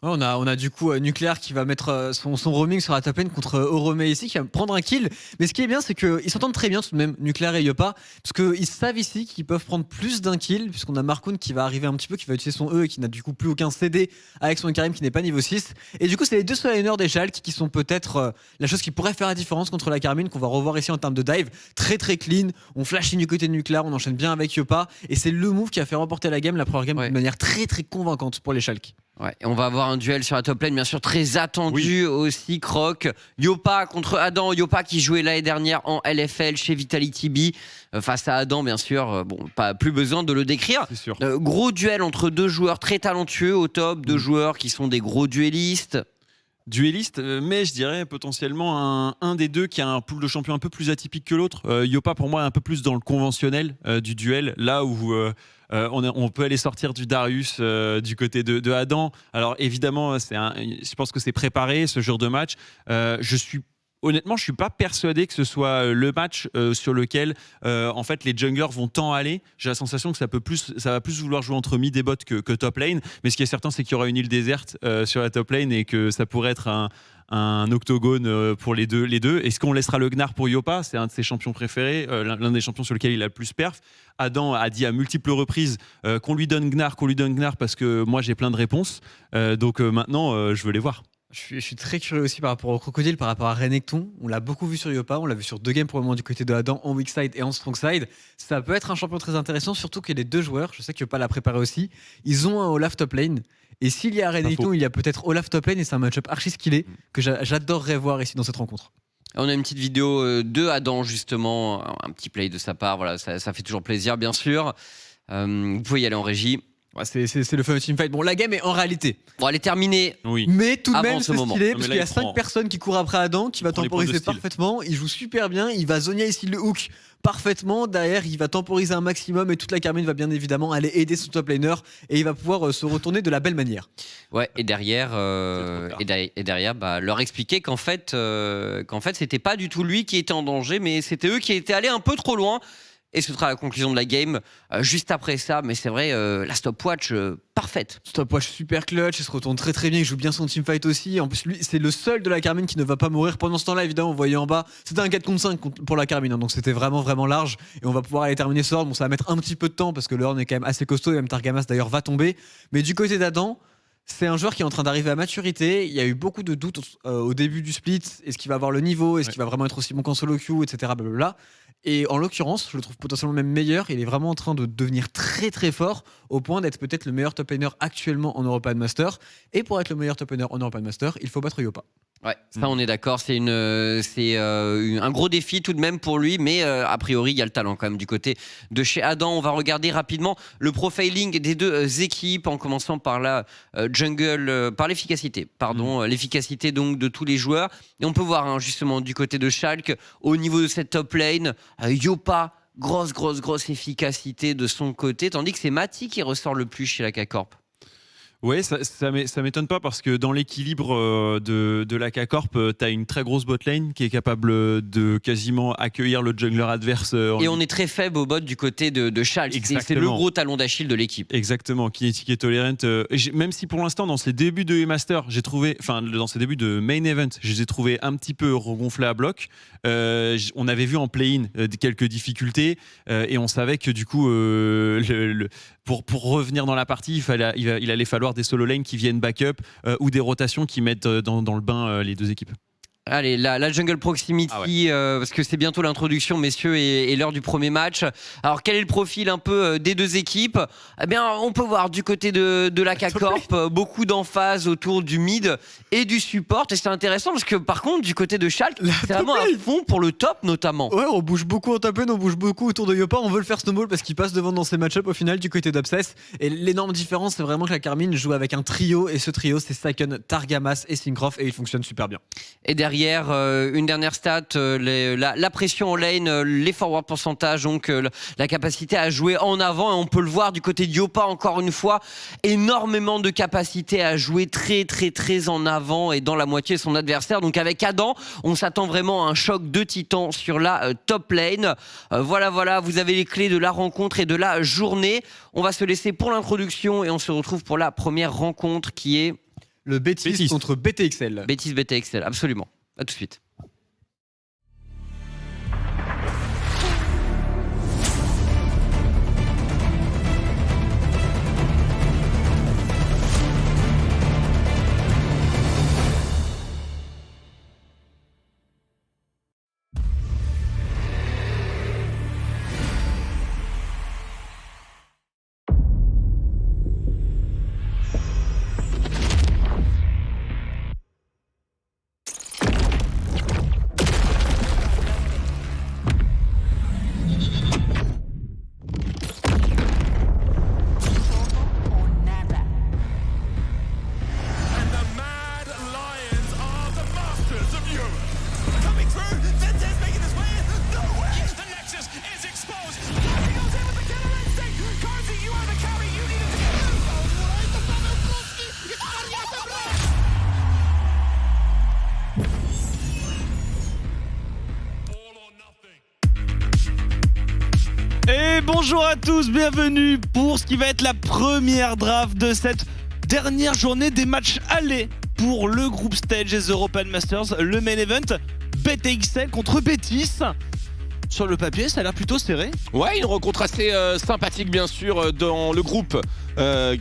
C: Ouais, on a du coup Nucléar qui va mettre son roaming sur la top lane contre Orome ici, qui va prendre un kill. Mais ce qui est bien, c'est qu'ils s'entendent très bien tout de même, Nucléar et Yopa, parce qu'ils savent ici qu'ils peuvent prendre plus d'un kill, puisqu'on a Markoon qui va arriver un petit peu, qui va utiliser son E et qui n'a du coup plus aucun CD avec son Karim qui n'est pas niveau 6. Et du coup, c'est les deux solo laners des Schalke qui sont peut-être la chose qui pourrait faire la différence contre la Carmine, qu'on va revoir ici en termes de dive. Très très clean, on flash du côté de Nucléar, on enchaîne bien avec Yopa, et c'est le move qui a fait remporter la première game de manière très très convaincante pour les Schalke.
A: Ouais, et on va avoir un duel sur la top lane, bien sûr, très attendu aussi, Croc. Yopa contre Adam. Yopa qui jouait l'année dernière en LFL chez Vitality B. Face à Adam, bien sûr, bon, plus besoin de le décrire.
B: C'est sûr.
A: Gros duel entre deux joueurs très talentueux au top, deux joueurs qui sont des gros duellistes.
B: Duelliste, mais je dirais potentiellement un des deux qui a un pool de champions un peu plus atypique que l'autre. Yopa, pour moi, est un peu plus dans le conventionnel du duel, là où on peut aller sortir du Darius du côté de Adam. Alors évidemment, je pense que c'est préparé, ce genre de match. Honnêtement, je suis pas persuadé que ce soit le match sur lequel en fait les junglers vont tant aller. J'ai la sensation que ça va plus vouloir jouer entre mid et bot que top lane. Mais ce qui est certain, c'est qu'il y aura une île déserte sur la top lane et que ça pourrait être un octogone pour les deux. Est-ce qu'on laissera le Gnar pour Yopa? C'est un de ses champions préférés, l'un des champions sur lequel il a le plus perf. Adam a dit à multiples reprises qu'on lui donne Gnar parce que moi j'ai plein de réponses. Donc maintenant, je veux les voir.
C: Je suis très curieux aussi par rapport au Crocodile, par rapport à Renekton. On l'a beaucoup vu sur Yopa, on l'a vu sur 2 games pour le moment du côté de Adam, en weak side et en strong side. Ça peut être un champion très intéressant, surtout que les 2 joueurs, je sais que Yopa l'a préparé aussi, ils ont un Olaf top lane. Et s'il y a Renekton, il y a peut-être Olaf top lane et c'est un match-up archi skillé que j'adorerais voir ici dans cette rencontre.
A: On a une petite vidéo de Adam, justement, un petit play de sa part. Voilà, ça fait toujours plaisir, bien sûr. Vous pouvez y aller en régie.
C: Ouais, c'est le fameux teamfight. Bon, la game est en réalité.
A: Bon, elle est terminée.
B: Oui.
C: Mais tout de
A: Avant
C: même,
A: ce
C: c'est
A: moment.
C: stylé
B: Non,
C: parce
B: mais
C: qu'il y
B: là,
C: a
B: il
C: 5
B: prend-
C: personnes qui courent après Adam, qui va
B: prend les points de
C: temporiser
B: style.
C: parfaitement. Il joue super bien. Il va zonia ici le hook parfaitement. Derrière, il va temporiser un maximum et toute la Carmine va bien évidemment aller aider son top laner et il va pouvoir se retourner de la belle manière.
A: Ouais, et derrière, leur expliquer qu'en fait, c'était pas du tout lui qui était en danger, mais c'était eux qui étaient allés un peu trop loin. Et ce sera la conclusion de la game juste après ça. Mais c'est vrai, la stopwatch parfaite.
C: Stopwatch super clutch, il se retourne très très bien, il joue bien son teamfight aussi. En plus, lui, c'est le seul de la Carmine qui ne va pas mourir. Pendant ce temps-là, évidemment, vous voyez en bas, c'était un 4 contre 5 pour la Carmine, hein, donc c'était vraiment vraiment large. Et on va pouvoir aller terminer ce horn. Bon, ça va mettre un petit peu de temps parce que le horn est quand même assez costaud et même Targamas d'ailleurs va tomber. Mais du côté d'Adam, c'est un joueur qui est en train d'arriver à maturité. Il y a eu beaucoup de doutes au début du split. Est-ce qu'il va avoir le niveau? Est-ce qu'il va vraiment être aussi bon qu'en solo queue, etc. Blablabla. Et en l'occurrence, je le trouve potentiellement même meilleur. Il est vraiment en train de devenir très très fort au point d'être peut-être le meilleur top laner actuellement en European Master. Et pour être le meilleur top laner en European Master, il faut battre Yopa.
A: Ouais, ça on est d'accord, c'est un gros défi tout de même pour lui, mais a priori il y a le talent quand même du côté de chez Adam. On va regarder rapidement le profiling des 2 équipes en commençant par la jungle, par l'efficacité, l'efficacité donc de tous les joueurs. Et on peut voir hein, justement du côté de Schalke, au niveau de cette top lane, Yopa, grosse efficacité de son côté, tandis que c'est Mati qui ressort le plus chez la K-Corp.
B: Ouais, ça m'étonne pas parce que dans l'équilibre de la K-Corp, tu as une très grosse botlane qui est capable de quasiment accueillir le jungler adverse.
A: Et on est très faible au bot du côté de Schalke. C'est le gros talon d'Achille de l'équipe.
B: Exactement, Kinetic et Tolerant. Même si pour l'instant, dans ses débuts de E-Master, dans ses débuts de Main Event, je les ai trouvés un petit peu regonflés à bloc. On avait vu en play-in quelques difficultés et on savait que du coup, pour revenir dans la partie, il allait falloir des solo lanes qui viennent backup ou des rotations qui mettent dans le bain les 2 équipes.
A: Allez, la jungle proximity, parce que c'est bientôt l'introduction, messieurs, et l'heure du premier match. Alors, quel est le profil un peu des 2 équipes? Eh bien, on peut voir du côté de la K-Corp beaucoup d'emphase autour du mid et du support. Et c'est intéressant parce que, par contre, du côté de Schalke, c'est vraiment à fond pour le top, notamment.
C: Ouais, on bouge beaucoup en top lane, on bouge beaucoup autour de Yopa. On veut le faire snowball parce qu'il passe devant dans ses match-ups au final du côté d'Obsess. Et l'énorme différence, c'est vraiment que la Carmine joue avec un trio. Et ce trio, c'est Saken, Targamas et Syncroft. Et il fonctionne super bien.
A: Et derrière, une dernière stat, la pression en lane, les forward pourcentages, donc la capacité à jouer en avant. Et on peut le voir du côté de Yopa, encore une fois, énormément de capacité à jouer très très très en avant et dans la moitié de son adversaire. Donc avec Adam, on s'attend vraiment à un choc de titans sur la top lane. Voilà, vous avez les clés de la rencontre et de la journée. On va se laisser pour l'introduction et on se retrouve pour la première rencontre qui est
C: Le Betis contre BTXL.
A: Betis BTXL, absolument. À tout de suite.
E: Et bonjour à tous, bienvenue pour ce qui va être la première draft de cette dernière journée des matchs allés pour le groupe Stage des European Masters, le main event BTXL contre Betis. sur le papier, ça a l'air plutôt serré.
F: Ouais, une rencontre assez sympathique bien sûr dans le groupe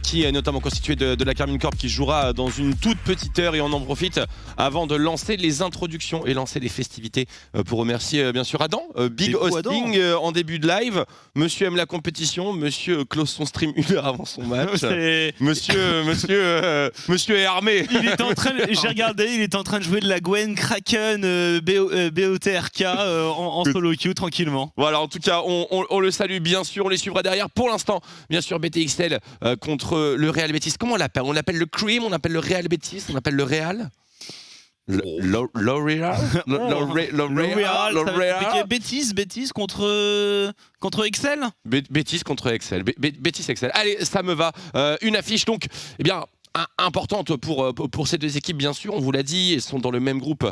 F: qui est notamment constitué de la Karmine Corp qui jouera dans une toute petite heure et on en profite avant de lancer les introductions et lancer les festivités pour remercier bien sûr Adam, Big Hosting en début de live. Monsieur aime la compétition, monsieur close son stream 1 heure avant son match. Monsieur est armé.
E: Il est en train, j'ai regardé, il est en train de jouer de la Gwen Kraken BOTRK en solo queue tranquillement.
F: Voilà, en tout cas, on le salue bien sûr, on les suivra derrière. Pour l'instant, bien sûr, BTXL contre le Real Betis. Comment on l'appelle? On l'appelle le Cream, on appelle le Real Betis, on appelle le Real L'Oréal
E: Betis contre Excel.
F: Betis contre Excel. Betis Excel. Allez, ça me va. Une affiche donc, eh bien, importante pour ces deux équipes, bien sûr. On vous l'a dit, elles sont dans le même groupe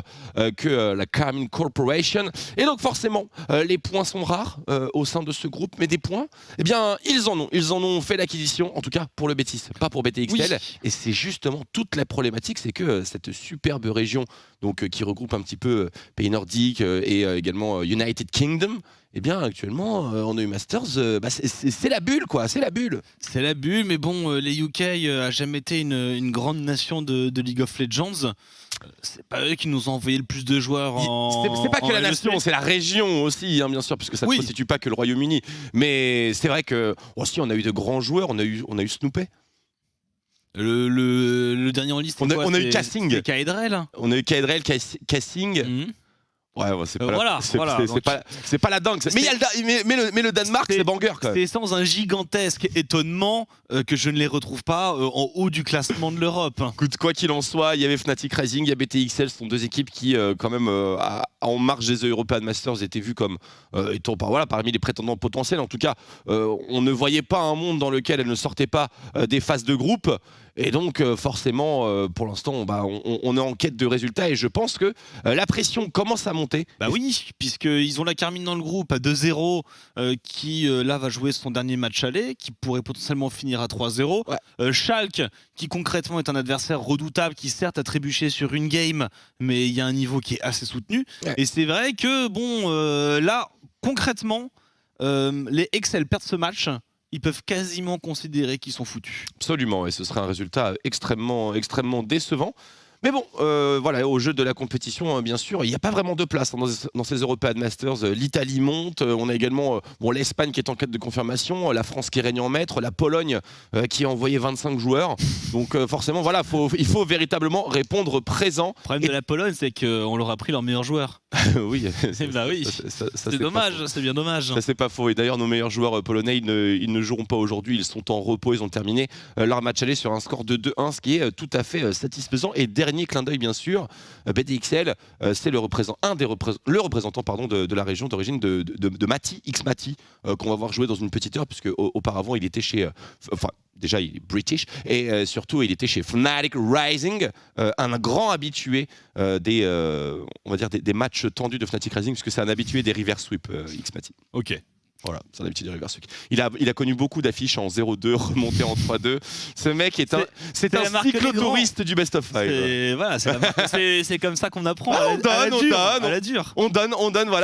F: que la Karmine Corporation. Et donc, forcément, les points sont rares au sein de ce groupe. Mais des points, eh bien, ils en ont. Ils en ont fait l'acquisition, en tout cas pour le Betis, pas pour BTXL. Oui. Et c'est justement toute la problématique, c'est que cette superbe région donc, qui regroupe un petit peu pays nordiques et également United Kingdom, eh bien, actuellement, en EU Masters, c'est la bulle, quoi. C'est la bulle.
E: C'est la bulle, mais bon, les UK a jamais été une grande nation de League of Legends. C'est pas eux qui nous ont envoyé le plus de joueurs
F: C'est pas que la nation, c'est la région aussi, hein, bien sûr, puisque ça ne constitue pas que le Royaume-Uni. Mais c'est vrai que aussi, on a eu de grands joueurs. On a eu Snoopé.
E: Le dernier en liste,
F: on a eu Cassing.
E: C'est Kaedrel.
F: On a eu Kaedrel, Cassing. Ouais, c'est pas la dingue. Mais le Danemark, c'est banger quand même.
E: C'est sans un gigantesque étonnement que je ne les retrouve pas en haut du classement de l'Europe.
F: Écoute, quoi qu'il en soit, il y avait Fnatic Rising, il y a BTXL, ce sont deux équipes qui, quand même, en marge des European Masters, étaient vues comme étant parmi les prétendants potentiels. En tout cas, on ne voyait pas un monde dans lequel elles ne sortaient pas des phases de groupe. Et donc, forcément, pour l'instant, on est en quête de résultats et je pense que la pression commence à monter.
E: Bah oui, puisqu'ils ont la Karmine dans le groupe à 2-0 qui, là, va jouer son dernier match aller, qui pourrait potentiellement finir à 3-0. Ouais. Schalke, qui concrètement est un adversaire redoutable, qui certes a trébuché sur une game, mais il y a un niveau qui est assez soutenu. Ouais. Et c'est vrai que, là, concrètement, les Excel perdent ce match. Ils peuvent quasiment considérer qu'ils sont foutus.
F: Absolument, et ce serait un résultat extrêmement décevant. Mais bon, au jeu de la compétition, bien sûr, il n'y a pas vraiment de place dans ces European Masters. L'Italie monte, on a également l'Espagne qui est en quête de confirmation, la France qui règne en maître, la Pologne qui a envoyé 25 joueurs. Donc forcément, il faut véritablement répondre présent.
E: Le problème de la Pologne, c'est qu'on leur a pris leurs meilleurs joueurs.
F: Oui,
E: oui. C'est dommage, c'est bien dommage.
F: Ça, c'est pas faux. Et d'ailleurs, nos meilleurs joueurs polonais, ils ne joueront pas aujourd'hui. Ils sont en repos. Ils ont terminé leur match aller sur un score de 2-1, ce qui est tout à fait satisfaisant. Et dernier clin d'œil, bien sûr, BTXL, c'est le représentant de la région d'origine de Mati, X-Mati, qu'on va voir jouer dans une petite heure, puisque auparavant, il était chez... déjà, il est British, et surtout, il était chez Fnatic Rising, un grand habitué des matchs tendus de Fnatic Rising, puisque c'est un habitué des reverse sweep, X-Mati.
E: Ok.
F: Voilà, c'est un habitué des reverse sweep. Il a connu beaucoup d'affiches en 0-2, remonté en 3-2. Ce mec est un cyclotouriste du best of 5.
E: C'est comme ça qu'on apprend
F: à
E: la dure.
F: On donne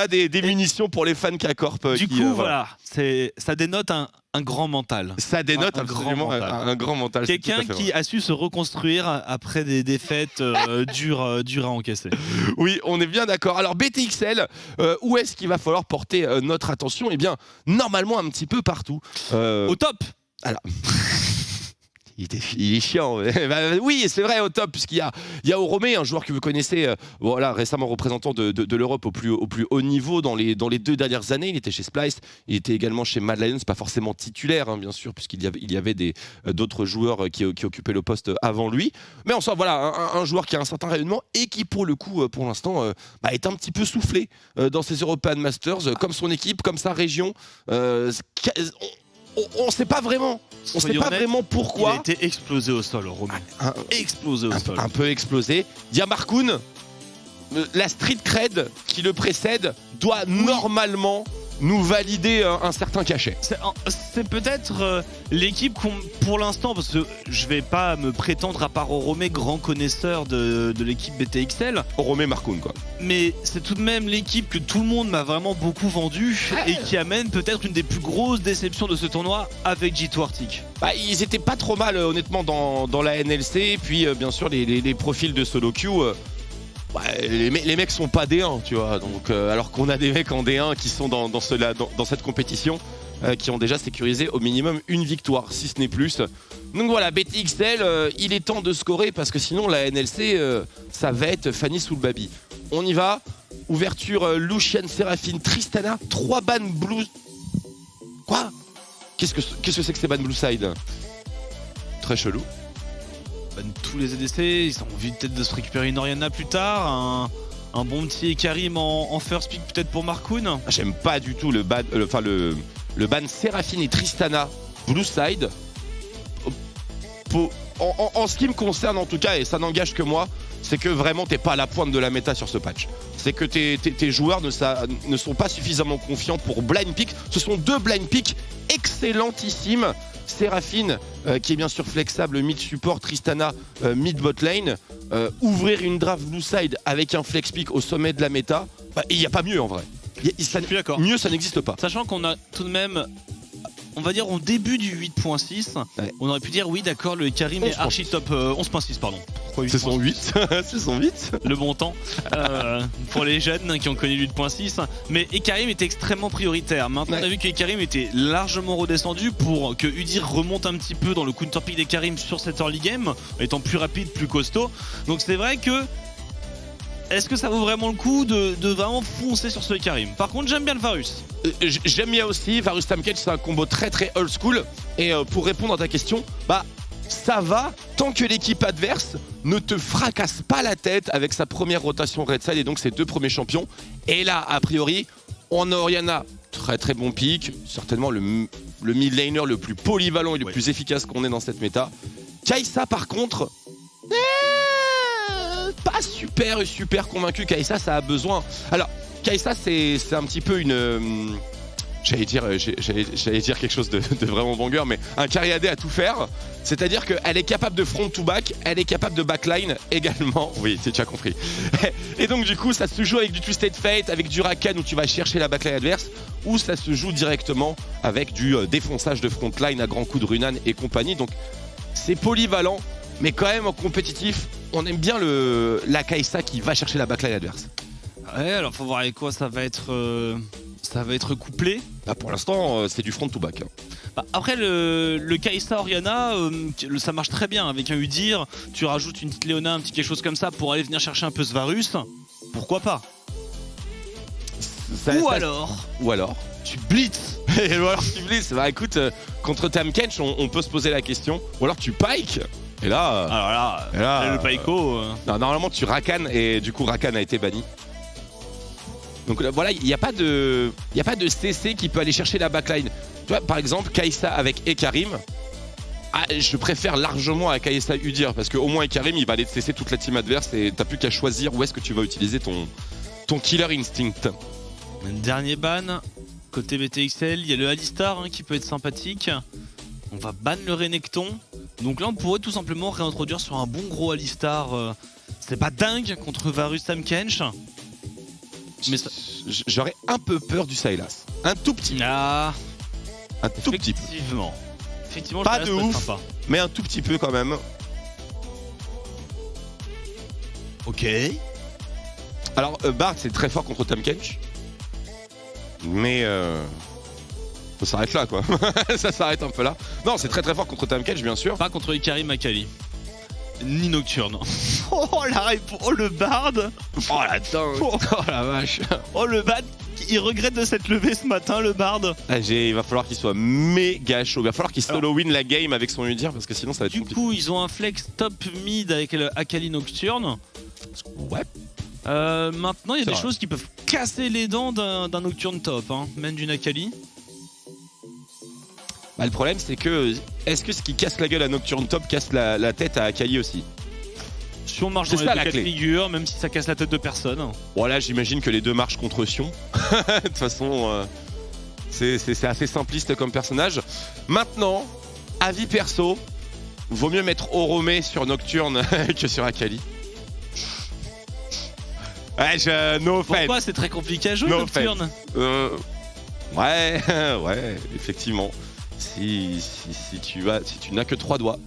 F: des munitions pour les fans K-Corp.
E: Du coup, ça dénote un grand mental.
F: Ça dénote absolument un grand mental.
E: Quelqu'un qui a su se reconstruire après des défaites dures à encaisser.
F: Oui, on est bien d'accord. Alors BTXL, où est-ce qu'il va falloir porter notre attention? Eh bien, normalement un petit peu partout.
E: Au top.
F: Alors... Il est chiant. Oui, c'est vrai, au top, puisqu'il y a Oromé, un joueur que vous connaissez, récemment représentant de l'Europe au plus haut niveau dans les 2 dernières années. Il était chez Splyce, il était également chez Mad Lions, pas forcément titulaire, hein, bien sûr, puisqu'il y avait d'autres joueurs qui occupaient le poste avant lui. Mais en soi, un joueur qui a un certain rayonnement et qui, pour le coup, pour l'instant, est un petit peu soufflé dans ces European Masters, comme son équipe, comme sa région. On ne sait pas vraiment. On sait pas vraiment pourquoi.
E: Il a été explosé au sol, Romain. Explosé au sol.
F: Un peu explosé. Diamarkoun, la street cred qui le précède, doit normalement nous valider un certain cachet.
E: C'est peut-être l'équipe qu'on, pour l'instant, parce que je vais pas me prétendre à part Oromé grand connaisseur de l'équipe BTXL.
F: Oromé Marcoun quoi.
E: Mais c'est tout de même l'équipe que tout le monde m'a vraiment beaucoup vendue et qui amène peut-être une des plus grosses déceptions de ce tournoi avec G2 Arctic.
F: Bah, ils étaient pas trop mal honnêtement dans la NLC, et puis bien sûr les profils de solo queue. Les mecs sont pas D1, tu vois, donc alors qu'on a des mecs en D1 qui sont dans cette compétition, qui ont déjà sécurisé au minimum une victoire, si ce n'est plus. Donc voilà, BTXL, il est temps de scorer parce que sinon la NLC, ça va être Fanny sous le baby. On y va, ouverture Lucian, Séraphine, Tristana, 3 bans blue. Quoi? Qu'est-ce que c'est que ces bans blue side? Très chelou.
E: Tous les EDC, ils ont envie peut-être de se récupérer une Orianna plus tard, un bon petit Karim en first pick peut-être pour Marcoun.
F: J'aime pas du tout le ban Séraphine et Tristana blue side. En ce qui me concerne en tout cas, et ça n'engage que moi, c'est que vraiment t'es pas à la pointe de la méta sur ce patch. C'est que tes joueurs ne sont pas suffisamment confiants pour blind pick. Ce sont 2 blind picks excellentissimes. Séraphine qui est bien sûr flexible mid support, Tristana mid bot lane, ouvrir une draft blue side avec un flex pick au sommet de la méta, il n'y a pas mieux en vrai.
E: Je suis d'accord.
F: Mieux ça n'existe pas.
E: Sachant qu'on a tout de même, on va dire au début du 8.6, ouais. On aurait pu dire oui d'accord, le Karim est archi top 11.6 pardon.
F: C'est son 8. C'est son 8.
E: Le bon temps pour les jeunes qui ont connu le 8.6. Mais Ekarim était extrêmement prioritaire. Maintenant on a vu que Ekarim était largement redescendu pour que Udyr remonte un petit peu dans le counter pick d'Ekarim sur cette early game, étant plus rapide, plus costaud. Donc c'est vrai que est-ce que ça vaut vraiment le coup de vraiment foncer sur ce Ekarim? Par contre j'aime bien le Varus.
F: J'aime bien aussi Varus Tamkech, c'est un combo très très old school. Et pour répondre à ta question, ça va tant que l'équipe adverse ne te fracasse pas la tête avec sa première rotation red side et donc ses 2 premiers champions. Et là, a priori, on a Orianna, très très bon pick, certainement le mid laner le plus polyvalent et le plus efficace qu'on ait dans cette méta. Kai'Sa par contre, pas super convaincu. Kai'Sa, ça a besoin. Alors, Kai'Sa, c'est un petit peu une... J'allais dire quelque chose de vraiment banger, mais un carry AD à tout faire. C'est-à-dire qu'elle est capable de front to back, elle est capable de backline également. Oui, tu as compris. Et donc du coup, ça se joue avec du Twisted Fate, avec du Rakan où tu vas chercher la backline adverse, ou ça se joue directement avec du défonçage de frontline à grands coups de Runan et compagnie. Donc c'est polyvalent, mais quand même en compétitif, on aime bien la Kai'Sa qui va chercher la backline adverse.
E: Ouais, alors faut voir avec quoi ça va être couplé.
F: Pour l'instant, c'est du front to back.
E: Après le Kai'Sa Orianna, ça marche très bien avec un Udyr. Tu rajoutes une petite Leona, un petit quelque chose comme ça pour aller venir chercher un peu ce Varus. Pourquoi pas? Ou alors tu blitz.
F: Ou alors tu blitz. Écoute, contre Tamkech, on peut se poser la question. Ou alors tu pike. Et là,
E: alors là le Paiko.
F: Non, normalement tu Rakan et du coup Rakan a été banni. Donc là, voilà, il n'y a pas de CC qui peut aller chercher la backline. Tu vois, par exemple, Kai'Sa avec Ekarim, je préfère largement à Kai'Sa Udyr parce qu'au moins Ekarim, il va aller te CC toute la team adverse et t'as plus qu'à choisir où est-ce que tu vas utiliser ton killer instinct.
E: Dernier ban, côté BTXL, il y a le Alistar qui peut être sympathique. On va ban le Renekton. Donc là, on pourrait tout simplement réintroduire sur un bon gros Alistar. C'est pas dingue contre Varus Tamkech.
F: Mais j'aurais un peu peur du Sylas. Un tout petit peu. Un tout petit peu.
E: Effectivement,
F: pas de ouf, sympa. Mais un tout petit peu quand même.
E: Ok.
F: Alors, Bard, c'est très fort contre Tamkech. Mais ça s'arrête là, quoi. Ça s'arrête un peu là. Non, c'est très très fort contre Tamkech, bien sûr.
E: Pas contre Ikarim Akali. Ni Nocturne. Oh la réponse. Oh le Bard.
F: Oh la dingue. Oh la vache.
E: Oh le Bard. Il regrette de s'être levé ce matin, le Bard.
F: Il va falloir qu'il soit méga chaud. Il va falloir qu'il solo win la game avec son Udyr parce que sinon ça va être compliqué.
E: Du coup, ils ont un flex top mid avec le Akali Nocturne.
F: Ouais.
E: Maintenant, il y a des choses qui peuvent casser les dents d'un Nocturne top, même d'une Akali.
F: Le problème, c'est que est-ce que ce qui casse la gueule à Nocturne top casse la tête à Akali aussi?
E: Si on marche dans les deux cas de figure, même si ça casse la tête de personne.
F: Voilà, j'imagine que les deux marchent contre Sion. De toute façon, C'est assez simpliste comme personnage. Maintenant, avis perso, vaut mieux mettre Orome sur Nocturne que sur Akali. Ouais, no offense.
E: Pourquoi c'est très compliqué à jouer,
F: No
E: Nocturne?
F: Ouais, ouais, effectivement. Si tu n'as que 3 doigts.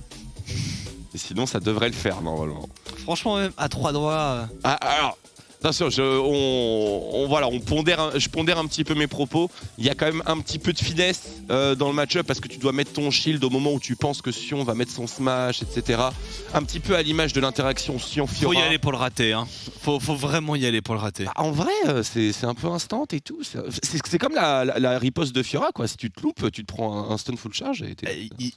F: Et sinon, ça devrait le faire normalement.
E: Franchement, même à 3 doigts.
F: Ah, alors, attention, je pondère un petit peu mes propos. Il y a quand même un petit peu de finesse dans le match-up parce que tu dois mettre ton shield au moment où tu penses que Sion va mettre son smash, etc. Un petit peu à l'image de l'interaction Sion-Fiora.
E: Faut y aller pour le rater, hein. Faut vraiment y aller pour le rater.
F: Bah, en vrai, c'est un peu instant et tout. C'est comme la riposte de Fiora, quoi. Si tu te loupes, tu te prends un stun full charge. Et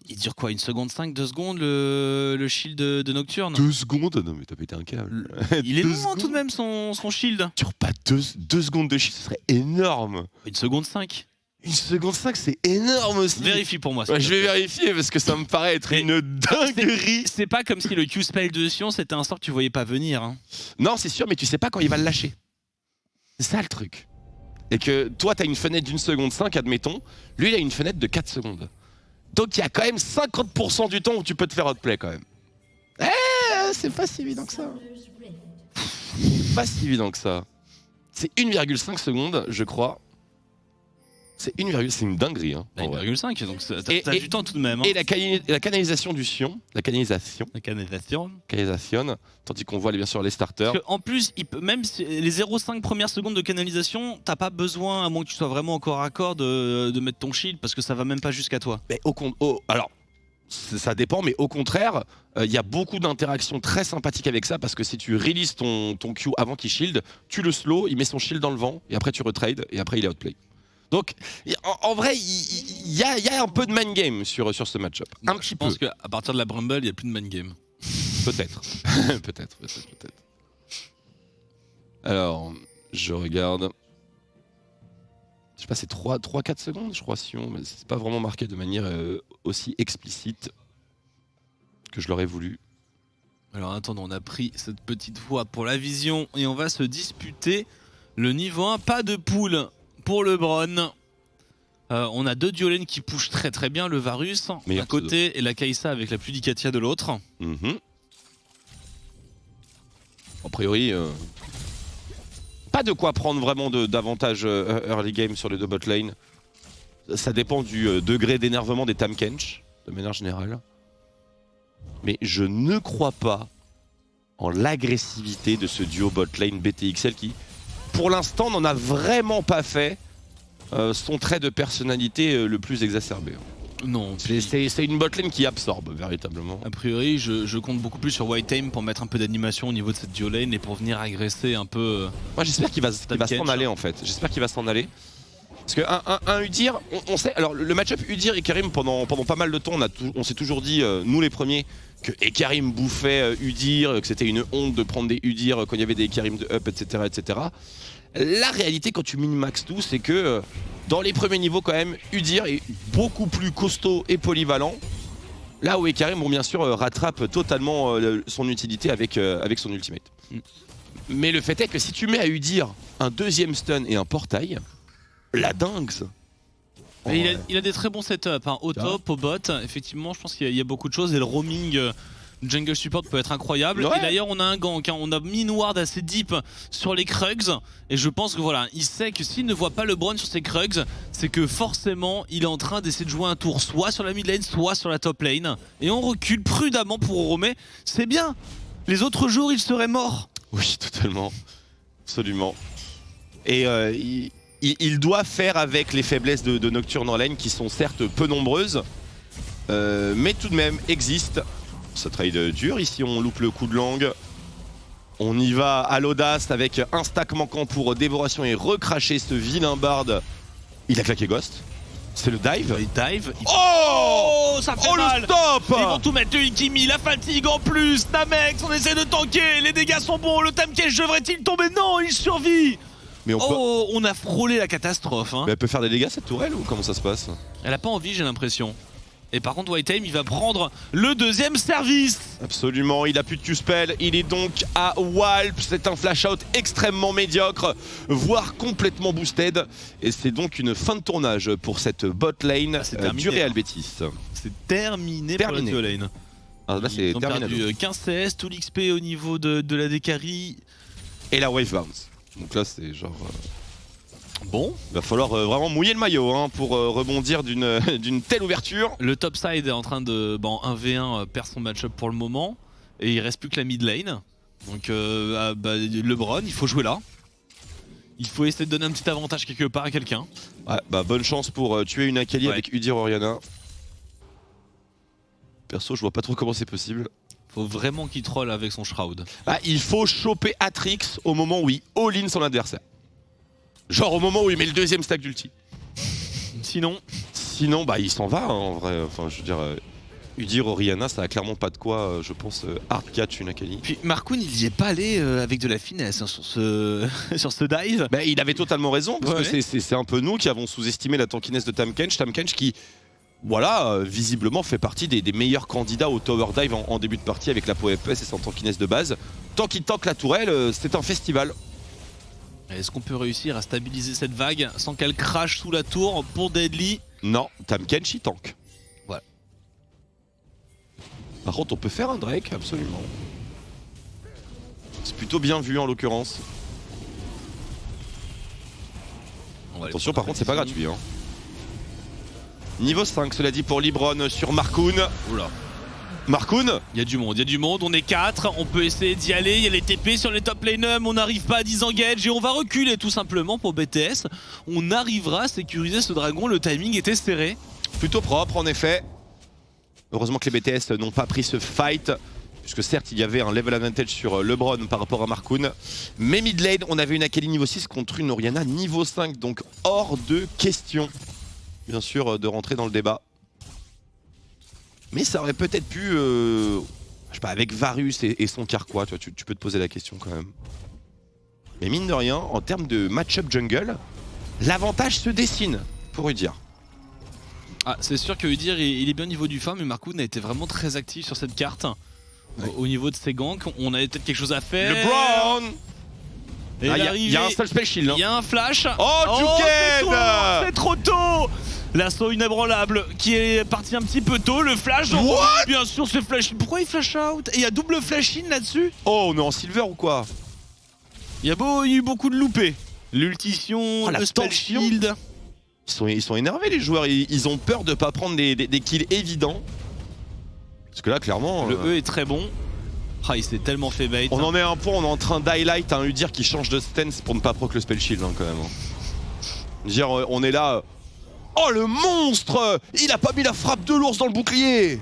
E: Il dure quoi, 1 seconde 5, 2 secondes le shield de Nocturne?
F: 2 secondes? Non, mais t'as pété un câble.
E: Il est
F: 2
E: long, hein,
F: secondes.
E: tout de même, son shield.
F: Dure pas 2 secondes de shield, ce serait énorme.
E: 1 seconde 5.
F: 1 seconde 5, c'est énorme aussi.
E: Vérifie pour moi.
F: Ouais, je vais vérifier parce que ça me paraît être une dinguerie.
E: C'est pas comme si le Q-spell de Sion c'était un sort que tu voyais pas venir. Hein.
F: Non, c'est sûr, mais tu sais pas quand il va le lâcher. C'est ça le truc. Et que toi, t'as une fenêtre d'1 seconde 5, admettons. Lui, il a une fenêtre de 4 secondes. Donc il y a quand même 50% du temps où tu peux te faire outplay quand même. C'est pas si évident que ça. Pas si évident que ça. C'est 1,5 secondes, je crois. C'est une dinguerie. Hein, en vrai.
E: 1,5, donc t'as du temps tout de même. Hein.
F: Et la canalisation du Sion, la canalisation, tandis qu'on voit bien sûr les starters.
E: En plus, même les 0,5 premières secondes de canalisation, t'as pas besoin, à moins que tu sois vraiment encore à corps, de mettre ton shield parce que ça va même pas jusqu'à toi.
F: Mais alors, ça dépend, mais au contraire, il y a beaucoup d'interactions très sympathiques avec ça parce que si tu releases ton Q avant qu'il shield, tu le slow, il met son shield dans le vent et après tu retrade et après il est outplay. Donc, en vrai, il y a un peu de man game sur ce match-up. Un petit peu.
E: Je pense qu'à partir de la Bramble, il n'y a plus de man game.
F: Peut-être. peut-être. Alors, je regarde. Je sais pas, c'est 3-4 secondes, je crois, Sion, mais c'est pas vraiment marqué de manière aussi explicite que je l'aurais voulu.
E: Alors, attendons, on a pris cette petite voie pour la vision et on va se disputer le niveau 1. Pas de pool pour le Bron. On a 2 duo-lanes qui pushent très très bien, le Varus d'un côté et la Kai'Sa avec la Pludicatia de l'autre.
F: A priori, pas de quoi prendre vraiment d'avantage early game sur les 2 bot lane. Ça dépend du degré d'énervement des Tahm Kench, de manière générale. Mais je ne crois pas en l'agressivité de ce duo bot lane BTXL qui, pour l'instant, n'en a vraiment pas fait son trait de personnalité le plus exacerbé.
E: Non,
F: c'est une botlane qui absorbe véritablement.
E: A priori, je compte beaucoup plus sur White Tame pour mettre un peu d'animation au niveau de cette duo lane et pour venir agresser un peu.
F: Moi j'espère qu'il va s'en aller en fait. J'espère qu'il va s'en aller. Parce qu'un Udyr, on sait. Alors le match-up Udyr et Ikarim pendant pas mal de temps, on s'est toujours dit, nous les premiers, que Ikarim bouffait Udyr, que c'était une honte de prendre des Udyr quand il y avait des Ikarim de up, etc., etc. La réalité quand tu min-max tout, c'est que dans les premiers niveaux quand même, Udyr est beaucoup plus costaud et polyvalent. Là où Ikarim, bon, bien sûr, rattrape totalement son utilité avec son ultimate. Mais le fait est que si tu mets à Udyr un 2e stun et un portail, la dingue.
E: Il a des très bons setups, hein. Au top, au bot, effectivement je pense qu'il y a beaucoup de choses et le roaming jungle support peut être incroyable.
F: Ouais.
E: Et d'ailleurs on a un gank, hein. On a mis une ward assez deep sur les Krugs et je pense que voilà, il sait que s'il ne voit pas le Bron sur ses Krugs, c'est que forcément il est en train d'essayer de jouer un tour soit sur la mid lane, soit sur la top lane. Et on recule prudemment pour Orome, c'est bien. Les autres jours il serait mort.
F: Oui, totalement. Absolument. Et il doit faire avec les faiblesses de Nocturne en lane qui sont certes peu nombreuses, mais tout de même existent. Ça trade dur, ici on loupe le coup de langue. On y va à l'audace avec un stack manquant pour dévoration et recracher ce vilain bard. Il a claqué Ghost. C'est le dive.
E: Il dive.
F: Oh,
E: ça fait
F: oh
E: mal.
F: Le stop.
E: Ils vont tout mettre, le Ikimi, la fatigue en plus. Namex, on essaie de tanker, les dégâts sont bons. Le Tahm Kench devrait-il tomber? Non, il survit.
F: Mais
E: on a frôlé la catastrophe. Hein.
F: Mais elle peut faire des dégâts cette tourelle ou comment ça se passe?
E: Elle a pas envie, j'ai l'impression. Et par contre Whitetime il va prendre le deuxième service.
F: Absolument, il a plus de Q-Spell, il est donc à Walp, c'est un flash out extrêmement médiocre, voire complètement boosted. Et c'est donc une fin de tournage pour cette bot lane du Real Betis.
E: C'est terminé pour la duo lane.
F: Ah, là c'est
E: Ils ont
F: terminé.
E: perdu 15 CS, tout l'XP au niveau de la décarie.
F: Et la wave bounce. Donc là c'est genre...
E: Bon,
F: il va falloir vraiment mouiller le maillot hein, pour rebondir d'une telle ouverture.
E: le top side est en train de... Bon, 1v1 perd son match-up pour le moment. Et il reste plus que la mid lane. Donc LeBron, il faut jouer là. Il faut essayer de donner un petit avantage quelque part à quelqu'un.
F: Ouais, bah bonne chance pour tuer une Akali avec Udyr Orianna. Perso je vois pas trop comment c'est possible.
E: Faut vraiment qu'il troll avec son Shroud.
F: Ah, il faut choper Atrix au moment où il all-in son adversaire. Genre au moment où il met le deuxième stack d'ulti. Sinon bah il s'en va hein, en vrai. Enfin je veux dire Udyr Orianna ça a clairement pas de quoi je pense hard catch une Akali.
E: Puis Markoun il y est pas allé avec de la finesse hein, sur ce dive.
F: Bah il avait totalement raison parce que c'est un peu nous qui avons sous-estimé la tankiness de Tahm Kench qui voilà, visiblement fait partie des meilleurs candidats au tower dive en début de partie avec la PoE et son tankiness de base. Tant qu'il tank la tourelle, c'est un festival.
E: Est-ce qu'on peut réussir à stabiliser cette vague sans qu'elle crache sous la tour pour Deadly?
F: Non, Tahm Kench il tank.
E: Voilà.
F: Par contre on peut faire un Drake, absolument. C'est plutôt bien vu en l'occurrence. Attention par contre c'est pas gratuit hein. Niveau 5 cela dit pour Libron sur Markoun.
E: Oula.
F: Markoun.
E: Il y a du monde, on est 4, on peut essayer d'y aller, il y a les TP sur les top laners, on n'arrive pas à disengage et on va reculer tout simplement pour BTS. On arrivera à sécuriser ce dragon, le timing était serré.
F: Plutôt propre en effet. Heureusement que les BTS n'ont pas pris ce fight. Puisque certes il y avait un level advantage sur LeBron par rapport à Markoun. Mais mid lane on avait une Akali niveau 6 contre une Orianna niveau 5. Donc hors de question bien sûr de rentrer dans le débat. Mais ça aurait peut-être pu, je sais pas, avec Varus et son Carquois, tu peux te poser la question quand même. Mais mine de rien, en termes de match-up jungle, l'avantage se dessine pour Udyr.
E: Ah, c'est sûr que Udyr il est bien au niveau du farm, mais Markoun a été vraiment très actif sur cette carte. Ouais. Au niveau de ses ganks, on avait peut-être quelque chose à faire.
F: Le Brown.
E: Il
F: y a un seul spell shield.
E: Il y a un flash.
F: Oh, Juked.
E: C'est trop tôt. L'assaut inébranlable qui est parti un petit peu tôt. Le flash. Bien sûr, ce flash. Pourquoi il flash out? Et il y a double flash in là-dessus.
F: Oh, on est en silver ou quoi?
E: Il y a eu beaucoup de loupés. L'ultition, le spell shield.
F: Ils sont énervés les joueurs. Ils ont peur de pas prendre des kills évidents. Parce que là, clairement.
E: Le E est très bon. Ah, il s'est tellement fait bait.
F: On en est à un point, on est en train d'highlight un Udyr qui change de stance pour ne pas proc le spell shield hein, quand même. Dire, on est là. Oh le monstre! Il a pas mis la frappe de l'ours dans le bouclier!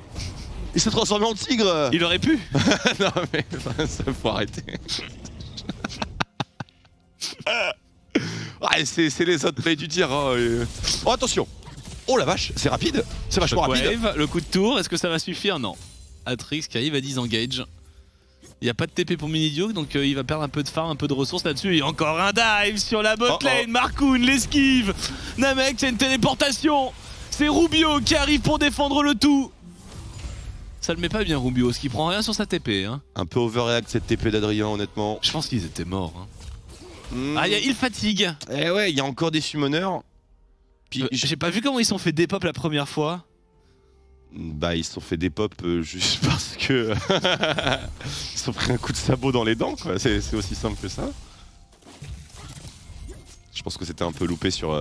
F: Il s'est transformé en tigre!
E: Il aurait pu!
F: Non mais ça faut arrêter. Ouais, c'est les autres plays d'Udyr. Hein, Oh attention! Oh la vache, c'est rapide! C'est vachement rapide!
E: Le coup de tour, est-ce que ça va suffire? Non. Atrix qui arrive à disengage. Il n'y a pas de TP pour Miniduke, donc il va perdre un peu de farm, un peu de ressources là-dessus. Et encore un dive sur la bot lane. Markoun l'esquive. Namek, c'est une téléportation. C'est Rubio qui arrive pour défendre le tout. Ça le met pas bien Rubio, parce qu'il prend rien sur sa TP. Hein.
F: Un peu overreact cette TP d'Adrien honnêtement.
E: Je pense qu'ils étaient morts. Hein. Ah, il fatigue.
F: Eh ouais, il y a encore des summoners.
E: Puis j'ai pas vu comment ils sont fait dépop la première fois.
F: Bah ils se sont fait des pop juste parce que ils se sont pris un coup de sabot dans les dents quoi, c'est aussi simple que ça. Je pense que c'était un peu loupé sur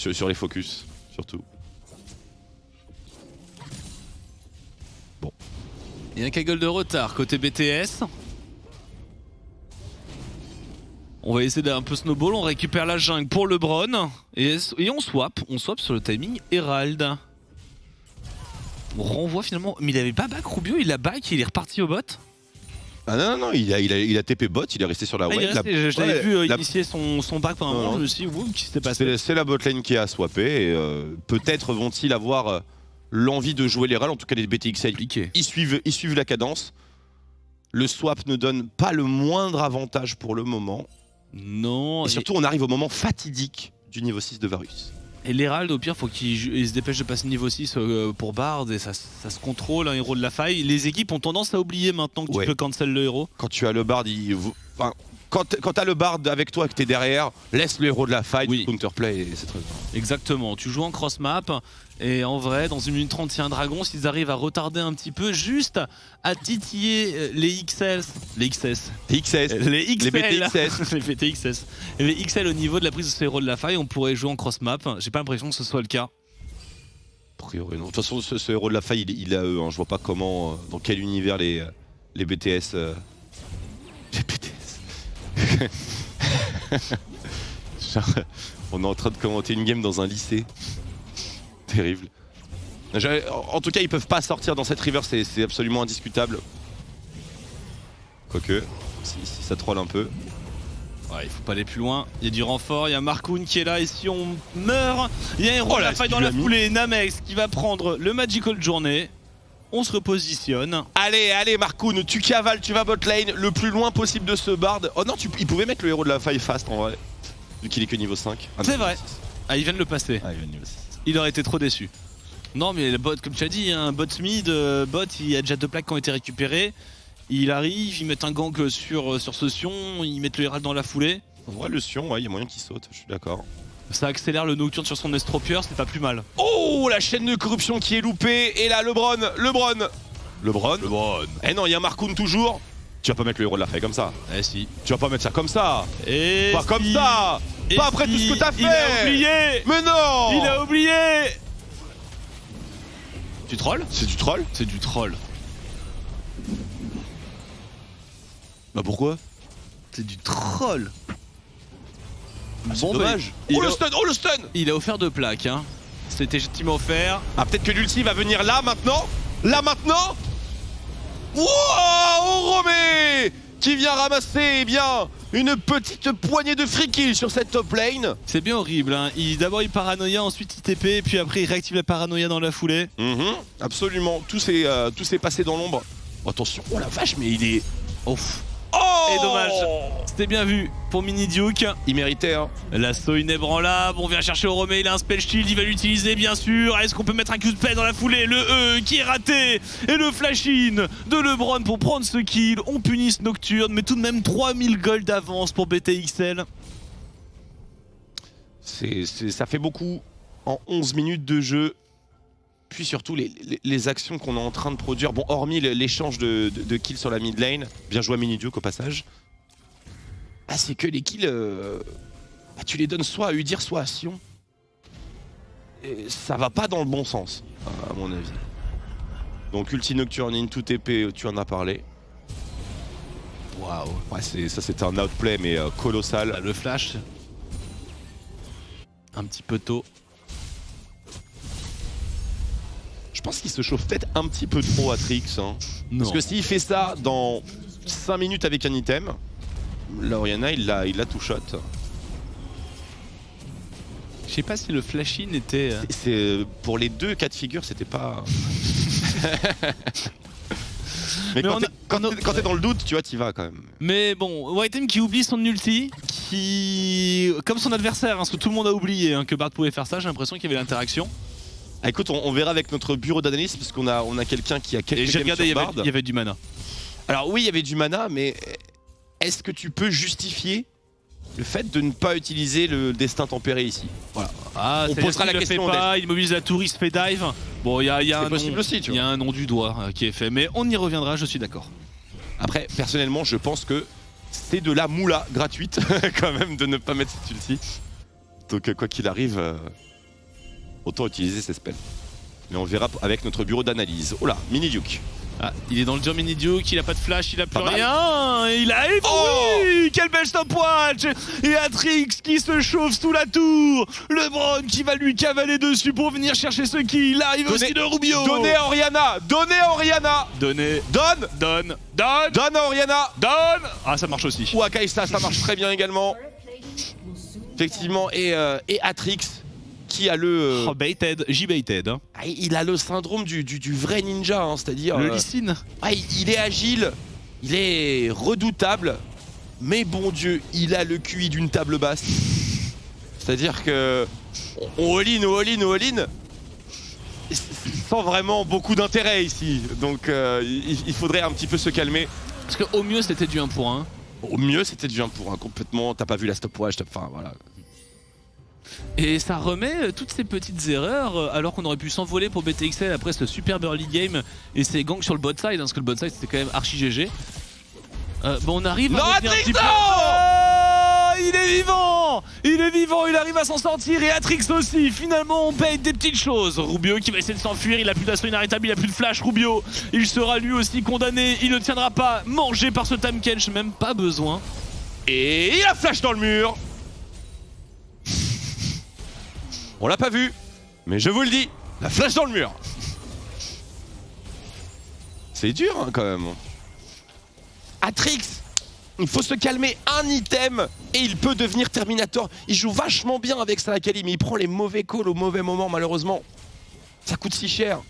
F: les focus surtout. Bon.
E: Il y a un kaggle de retard côté BTS. On va essayer d'un peu snowball, on récupère la jungle pour LeBron et on swap sur le timing Herald. On renvoie finalement, mais il avait pas back Rubio, il a back, il est reparti au bot.
F: Ah non, il a TP bot, il est resté sur la wave.
E: Je l'avais vu initier son back pendant un moment, je me suis dit, qu'est-ce qui s'est passé?
F: C'est la botlane qui a swappé et peut-être vont-ils avoir l'envie de jouer les râles, en tout cas les BTXL. Ils suivent la cadence. Le swap ne donne pas le moindre avantage pour le moment.
E: Non.
F: Et surtout on arrive au moment fatidique du niveau 6 de Varus.
E: Et l'Herald, au pire, faut qu'il se dépêche de passer niveau 6 pour Bard et ça se contrôle, un héros de la faille. Les équipes ont tendance à oublier maintenant que tu peux cancel le héros.
F: Quand tu as le Bard, enfin, quand t'as le Bard avec toi et que t'es derrière, laisse le héros de la faille, counterplay et c'est très bien.
E: Exactement, tu joues en cross-map et en vrai, dans 1 minute 30, il y a un dragon, s'ils arrivent à retarder un petit peu, juste à titiller les XL, les XS,
F: les XS,
E: les XL,
F: les BTXS,
E: les BTXS, et les XL au niveau de la prise de ce héros de la faille, on pourrait jouer en cross-map. J'ai pas l'impression que ce soit le cas.
F: A priori, non. De toute façon, ce héros de la faille, il est à eux. Hein. Je vois pas comment, dans quel univers les BTS. Les BTS. Genre, on est en train de commenter une game dans un lycée. Terrible. En tout cas, ils peuvent pas sortir dans cette river, c'est absolument indiscutable. Quoique, si ça troll un peu.
E: Ouais, il faut pas aller plus loin. Il y a du renfort, il y a Markoon qui est là et si on meurt, il y a un héros de la faille dans la foulée. Namex qui va prendre le Magical Journey. On se repositionne.
F: Allez, allez Markoon, tu cavales, tu vas bot lane le plus loin possible de ce Bard. Oh non, il pouvait mettre le héros de la faille fast en vrai. Vu qu'il est que niveau 5.
E: C'est vrai. Ah, il vient de le passer.
F: Ah, il vient de niveau 6.
E: Il aurait été trop déçu. Non mais le bot, comme tu as dit, un bot mid, bot, il y a déjà 2 plaques qui ont été récupérées. Il arrive, ils mettent un gank sur ce Sion, ils mettent le Herald dans la foulée.
F: En vrai, le Sion, ouais, il y a moyen qu'il saute, je suis d'accord.
E: Ça accélère le Nocturne sur son Estropieur, c'est pas plus mal.
F: Oh, la chaîne de corruption qui est loupée. Et là, LeBron. Eh non, il y a Markoon toujours. Tu vas pas mettre le héros de la faille comme ça.
E: Eh si.
F: Tu vas pas mettre ça comme ça.
E: Et
F: pas comme ça.
E: Et
F: pas après tout ce que t'as fait.
E: Il a oublié.
F: Mais non.
E: Il a oublié. Tu troll?
F: C'est du troll.
E: C'est du troll.
F: Bah pourquoi?
E: C'est du troll.
F: Bon, dommage. Oh le stun.
E: Il a offert 2 plaques, hein. C'était gentiment offert.
F: Ah, peut-être que l'ulti va venir là maintenant. Là maintenant. Wow, Romé qui vient ramasser bien une petite poignée de free kill sur cette top lane.
E: C'est bien horrible, hein. D'abord il paranoïa, ensuite il TP, et puis après il réactive la paranoïa dans la foulée.
F: Absolument, tout s'est passé dans l'ombre. Oh, attention, oh la vache, mais il est...
E: Ouf.
F: Oh,
E: et dommage, c'était bien vu pour Mini Duke.
F: Il méritait, hein.
E: L'assaut inébranlable, on vient chercher Oromé, il a un spell shield, il va l'utiliser bien sûr. Est-ce qu'on peut mettre un coup de paix dans la foulée? Le E qui est raté et le flash-in de LeBron pour prendre ce kill. On punit ce Nocturne, mais tout de même 3000 gold d'avance pour BTXL.
F: Ça fait beaucoup en 11 minutes de jeu. Puis surtout les actions qu'on est en train de produire. Bon, hormis l'échange de kills sur la mid lane. Bien joué à Mini Duke au passage. Ah, c'est que les kills, bah, tu les donnes soit à Udyr, soit à Sion. Et ça va pas dans le bon sens, à mon avis. Donc ulti Nocturne, into TP, tu en as parlé.
E: Waouh.
F: Ouais, ça c'était un outplay mais colossal.
E: Le flash. Un petit peu tôt.
F: Je pense qu'il se chauffe peut-être un petit peu trop Atrix. Hein. Parce que s'il fait ça dans 5 minutes avec un item, là Orianna il l'a tout shot.
E: Je sais pas si le flash-in était...
F: Pour les 2 cas de figure, c'était pas... Mais quand t'es dans le doute, tu vois, t'y vas quand même.
E: Mais bon, Whitem qui oublie son ulti, qui... Comme son adversaire, hein, parce que tout le monde a oublié hein, que Bard pouvait faire ça, j'ai l'impression qu'il y avait l'interaction.
F: Ah, écoute, on verra avec notre bureau d'analyse, parce qu'on a quelqu'un qui a quelques...
E: Et j'ai regardé, il y avait du mana.
F: Alors oui, il y avait du mana, mais est-ce que tu peux justifier le fait de ne pas utiliser le destin tempéré ici? Voilà.
E: Ah,
F: on posera la question.
E: Il mobilise la tour, il se fait dive. Bon, il y a un
F: possible
E: nom,
F: aussi, tu vois.
E: Il y a un nom du doigt qui est fait, mais on y reviendra, je suis d'accord.
F: Après, personnellement, je pense que c'est de la moula gratuite quand même de ne pas mettre cette ulti. Donc quoi qu'il arrive, autant utiliser ses spells. Mais on verra avec notre bureau d'analyse. Oh là, Mini Duke.
E: Ah, il est dans le dur Mini Duke, il a pas de flash, il a plus
F: Pas
E: rien. Il a...
F: Oh
E: oui, quel bel stopwatch. Et Atrix qui se chauffe sous la tour. LeBron qui va lui cavaler dessus pour venir chercher ce kill. Il arrive aussi de Rubio.
F: Donnez à Orianna. Donnez à Orianna.
E: Donnez.
F: Donne à Orianna.
E: Donne. Ah, ça marche aussi.
F: Ou à Kai'Sa, ça marche très bien également. Effectivement, et Atrix qui a le...
E: Oh, baited, J-baited. Hein.
F: Il a le syndrome du vrai ninja, hein, c'est-à-dire...
E: Le Lee-Sin.
F: Il est agile, il est redoutable, mais bon Dieu, il a le QI d'une table basse. C'est-à-dire que on all-in, on all-in, on all-in. Sans vraiment beaucoup d'intérêt ici. Donc il faudrait un petit peu se calmer.
E: Parce qu'au mieux, c'était du 1 pour 1.
F: Au mieux, c'était du 1 pour 1 complètement. T'as pas vu la stopwatch, enfin voilà.
E: Et ça remet toutes ces petites erreurs alors qu'on aurait pu s'envoler pour BTXL après ce superbe early game et ces gangs sur le bot side, hein, parce que le bot side c'était quand même archi GG. Bon, on arrive à revenir un petit peu. Oh, il est vivant! Il est vivant, il arrive à s'en sortir et Atrix aussi. Finalement, on paye des petites choses. Rubio qui va essayer de s'enfuir, il a plus d'assaut inarrêtable, il a plus de flash. Rubio, il sera lui aussi condamné, il ne tiendra pas, mangé par ce Tahm Kench, même pas besoin.
F: Et il a flash dans le mur. On l'a pas vu, mais je vous le dis, la flash dans le mur. C'est dur hein, quand même. Atrix, il faut se calmer, un item et il peut devenir Terminator. Il joue vachement bien avec sa Akali, mais il prend les mauvais calls au mauvais moment malheureusement. Ça coûte si cher.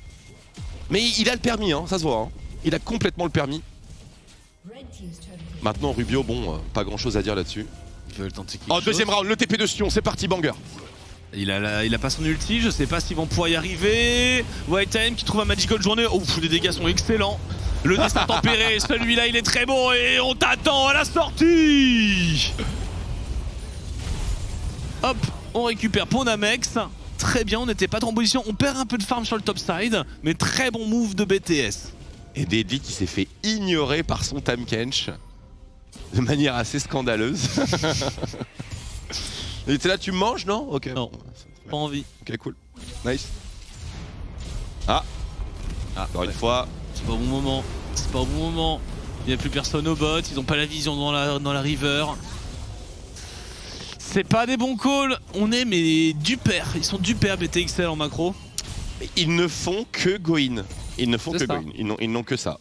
F: Mais il a le permis, hein, ça se voit. Hein. Il a complètement le permis. Maintenant Rubio, bon, pas grand chose à dire là-dessus.
E: Il veut tenter quelque
F: Oh,
E: chose.
F: deuxième round, le TP de Sion, c'est parti banger.
E: Il a pas son ulti, je sais pas s'ils vont pouvoir y arriver. White Time qui trouve un Magical Journée. Oh, les dégâts sont excellents. Le destin tempéré, celui-là il est très bon et on t'attend à la sortie. Hop, on récupère Ponamex. Très bien, on n'était pas trop en position. On perd un peu de farm sur le top side, mais très bon move de BTS.
F: Et Deadly qui s'est fait ignorer par son Tahm Kench de manière assez scandaleuse. Il était là, tu me manges, non? Ok.
E: Non, pas envie.
F: Ok, cool. Nice. Ah, encore une fois.
E: C'est pas au bon moment. C'est pas au bon moment. Il n'y a plus personne au bot. Ils ont pas la vision dans la river. C'est pas des bons calls. On est mais du père. Ils sont du père BTXL en macro.
F: Mais ils ne font que go in. Ils ne font que go in. Ils n'ont que ça.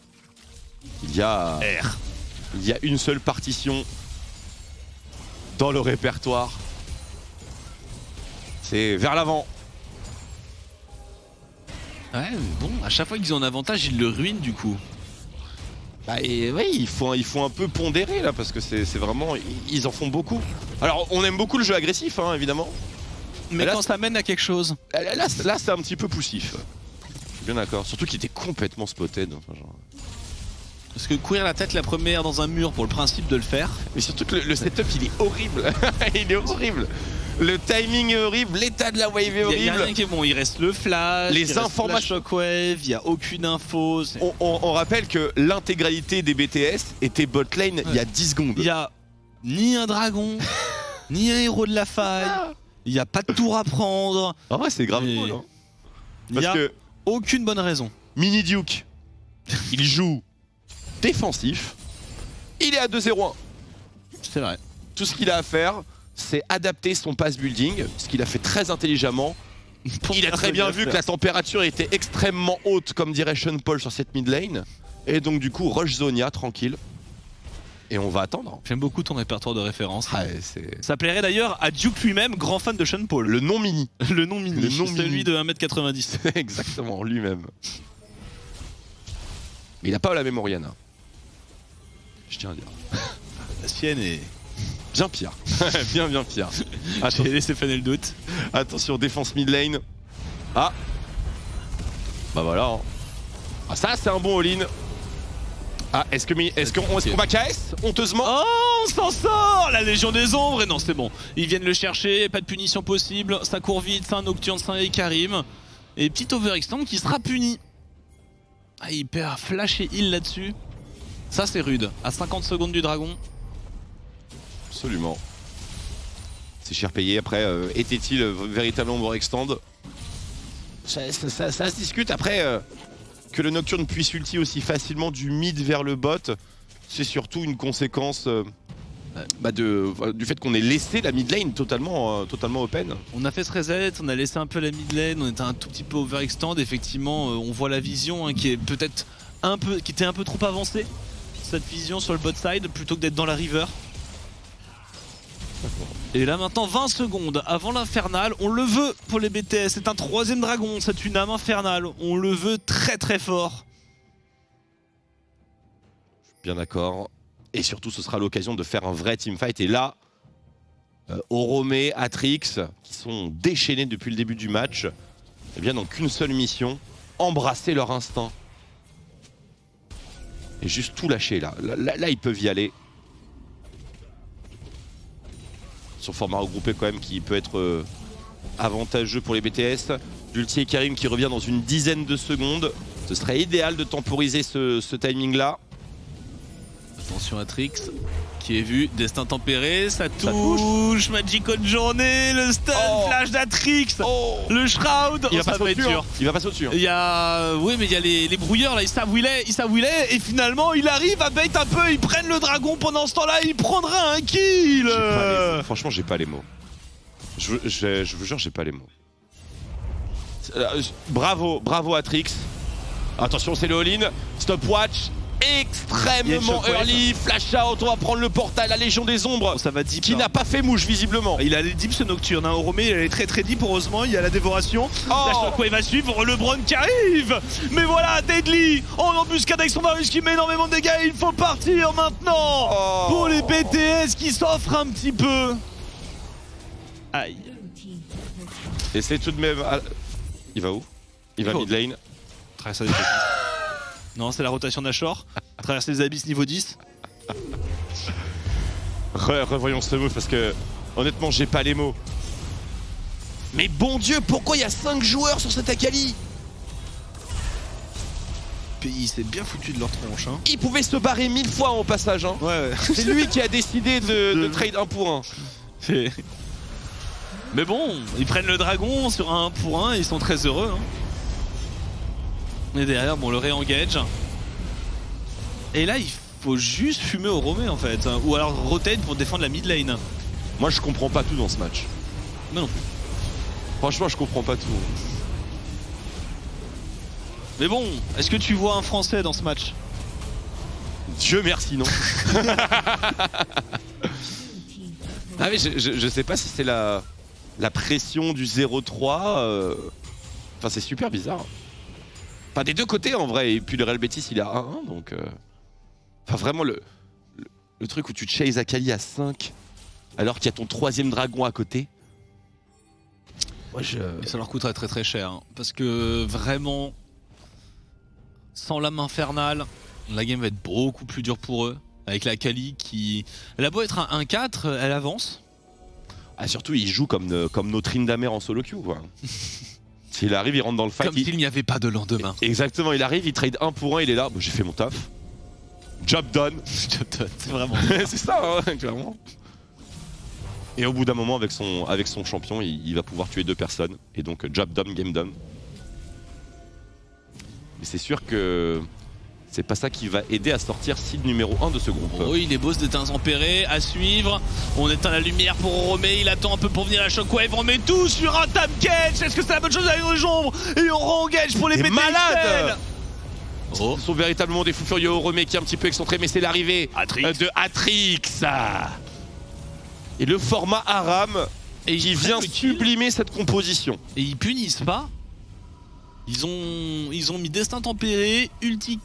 F: Il y a une seule partition dans le répertoire. C'est vers l'avant.
E: Ouais, mais bon, à chaque fois qu'ils ont un avantage, ils le ruinent du coup.
F: Bah et oui, il faut un peu pondérer là parce que c'est vraiment, ils en font beaucoup. Alors on aime beaucoup le jeu agressif hein, évidemment.
E: Mais
F: là,
E: quand ça mène à quelque chose.
F: Là c'est un petit peu poussif. Je suis bien d'accord. Surtout qu'il était complètement spotted. Enfin, genre...
E: Parce que courir la tête la première dans un mur pour le principe de le faire.
F: Mais surtout que le setup il est horrible. Il est horrible. Le timing est horrible, l'état de la wave est horrible.
E: Il y a rien qui est bon, il reste le flash,
F: les informations
E: shockwave, il y a aucune info.
F: On rappelle que l'intégralité des BTS était bot lane il y a 10 secondes.
E: Il y a ni un dragon, ni un héros de la faille. Il n'y a pas de tour à prendre.
F: En vrai c'est grave cool. Hein.
E: Il y a
F: que
E: aucune bonne raison.
F: Mini Duke, il joue défensif. Il est à 2-0-1.
E: C'est vrai.
F: Tout ce qu'il a à faire, c'est adapter son pass building, ce qu'il a fait très intelligemment. Il a très bien vu que la température était extrêmement haute, comme dirait Sean Paul sur cette mid lane. Et donc du coup, rush Zonia, tranquille. Et on va attendre.
E: J'aime beaucoup ton répertoire de références.
F: Ah,
E: ça plairait d'ailleurs à Duke lui-même, grand fan de Sean Paul.
F: Le non mini.
E: Le non mini, celui
F: mini.
E: de 1m90.
F: Exactement, lui-même. Mais il n'a pas la même Oriana. Je tiens à dire.
E: La sienne est...
F: bien pire. bien pire.
E: J'ai laissé faner le doute.
F: Attention, défense mid lane. Ah. Bah voilà. Hein. Ah ça c'est un bon all-in. Ah, est-ce qu'on va KS honteusement?
E: Oh, on s'en sort! La Légion des Ombres! Et non, c'est bon. Ils viennent le chercher, pas de punition possible. Ça court vite, c'est un Nocturne, c'est un Karim. Et petit overextend qui sera puni. Ah, il perd flash et heal là-dessus. Ça, c'est rude. À 50 secondes du dragon.
F: Absolument. C'est cher payé. Après, était-il véritablement overextend? Ça se discute. Après, que le Nocturne puisse ulti aussi facilement du mid vers le bot, c'est surtout une conséquence du fait qu'on ait laissé la mid lane totalement open.
E: On a fait ce reset, on a laissé un peu la mid lane, on était un tout petit peu overextend. Effectivement, on voit la vision hein, qui est peut-être qui était un peu trop avancée. Cette vision sur le bot side plutôt que d'être dans la river. Et là maintenant 20 secondes avant l'infernal, on le veut pour les BTS, c'est un troisième dragon, c'est une âme infernale, on le veut très très fort.
F: Bien d'accord. Et surtout ce sera l'occasion de faire un vrai teamfight et là Oromé, Atrix, qui sont déchaînés depuis le début du match, eh bien n'ont qu'une seule mission, embrasser leur instinct. Et juste tout lâcher là. Là, ils peuvent y aller. Sur format regroupé quand même qui peut être avantageux pour les BTS. L'ulti et Karim qui revient dans une dizaine de secondes. Ce serait idéal de temporiser ce timing là.
E: Attention à Trix qui est vu, destin tempéré, ça touche, Magical Journey, le stun, flash d'Atrix, le Shroud, ça va être dur.
F: Il va passer au-dessus.
E: Il y a, oui mais il y a les brouilleurs là, ils savent où il est, et finalement il arrive à bait un peu, ils prennent le dragon pendant ce temps-là, il prendra un kill.
F: Franchement j'ai pas les mots. Je vous jure j'ai pas les mots. Bravo Atrix. Attention c'est le all-in, stopwatch. Extrêmement early, flash out, on va prendre le portal, la Légion des Ombres,
E: ça va deep,
F: qui n'a pas fait mouche visiblement.
E: Il a les dips nocturnes, hein. Oromé il est très deep, heureusement, il y a la dévoration. La Shockwave va suivre, LeBron qui arrive. Mais voilà, Deadly en embuscade avec son Varus qui met énormément de dégâts, il faut partir maintenant pour les BTS qui s'offrent un petit peu. Aïe.
F: Et c'est tout de même... Il va où? Il va mid lane.
E: Traverser des non, c'est la rotation d'Ashore. Traverser les abysses niveau 10.
F: Revoyons ce move parce que honnêtement j'ai pas les mots. Mais bon Dieu, pourquoi il y a 5 joueurs sur cette Akali?
E: Pays s'est bien foutu de leur tronche. Hein.
F: Il pouvait se barrer 1000 fois au passage. Hein.
E: Ouais.
F: C'est lui qui a décidé de trade 1 pour 1.
E: Mais bon, ils prennent le dragon sur un 1 pour 1 et ils sont très heureux. Hein. Et derrière, bon, le réengage. Et là, il faut juste fumer au Oromé en fait. Ou alors rotate pour défendre la mid lane.
F: Moi, je comprends pas tout dans ce match.
E: Non plus.
F: Franchement, je comprends pas tout.
E: Mais bon, est-ce que tu vois un Français dans ce match?
F: Dieu merci, non. Ah mais je sais pas si c'est la pression du 0-3. Enfin, c'est super bizarre. Enfin, des deux côtés en vrai, et puis le Real Betis il est à 1-1 donc. Enfin, vraiment le truc où tu chases Akali à 5 alors qu'il y a ton 3ème dragon à côté. Moi,
E: Et ça leur coûterait très cher. Hein, parce que vraiment, sans lame infernale, la game va être beaucoup plus dure pour eux. Avec la Akali qui. Elle a beau être un 1-4, elle avance.
F: Ah, surtout, il joue comme nos Tryndamere en solo queue, quoi. S'il arrive, il rentre dans le fight.
E: Comme s'il n'y avait pas de lendemain.
F: Exactement, il arrive, il trade 1 pour 1, il est là. Bon, j'ai fait mon taf. Job done.
E: C'est vraiment.
F: C'est ça, hein, clairement. Et au bout d'un moment, avec son champion, il va pouvoir tuer 2 personnes. Et donc, job done, game done. Mais c'est sûr que c'est pas ça qui va aider à sortir seed numéro 1 de ce groupe.
E: Oui, les boss d'éteint tempéré à suivre. On éteint la lumière pour Oromé, il attend un peu pour venir la Shockwave. On met tout sur un Tahm Kench. Est-ce que c'est la bonne chose avec les ombres? Et on re-engage pour les BTS.
F: Malades. Ce sont véritablement des fous furieux. Oromé qui est un petit peu excentré, mais c'est l'arrivée de Atrix. Et le format Aram qui vient sublimer cette composition.
E: Et ils punissent pas. Ils ont mis destin tempéré, ulti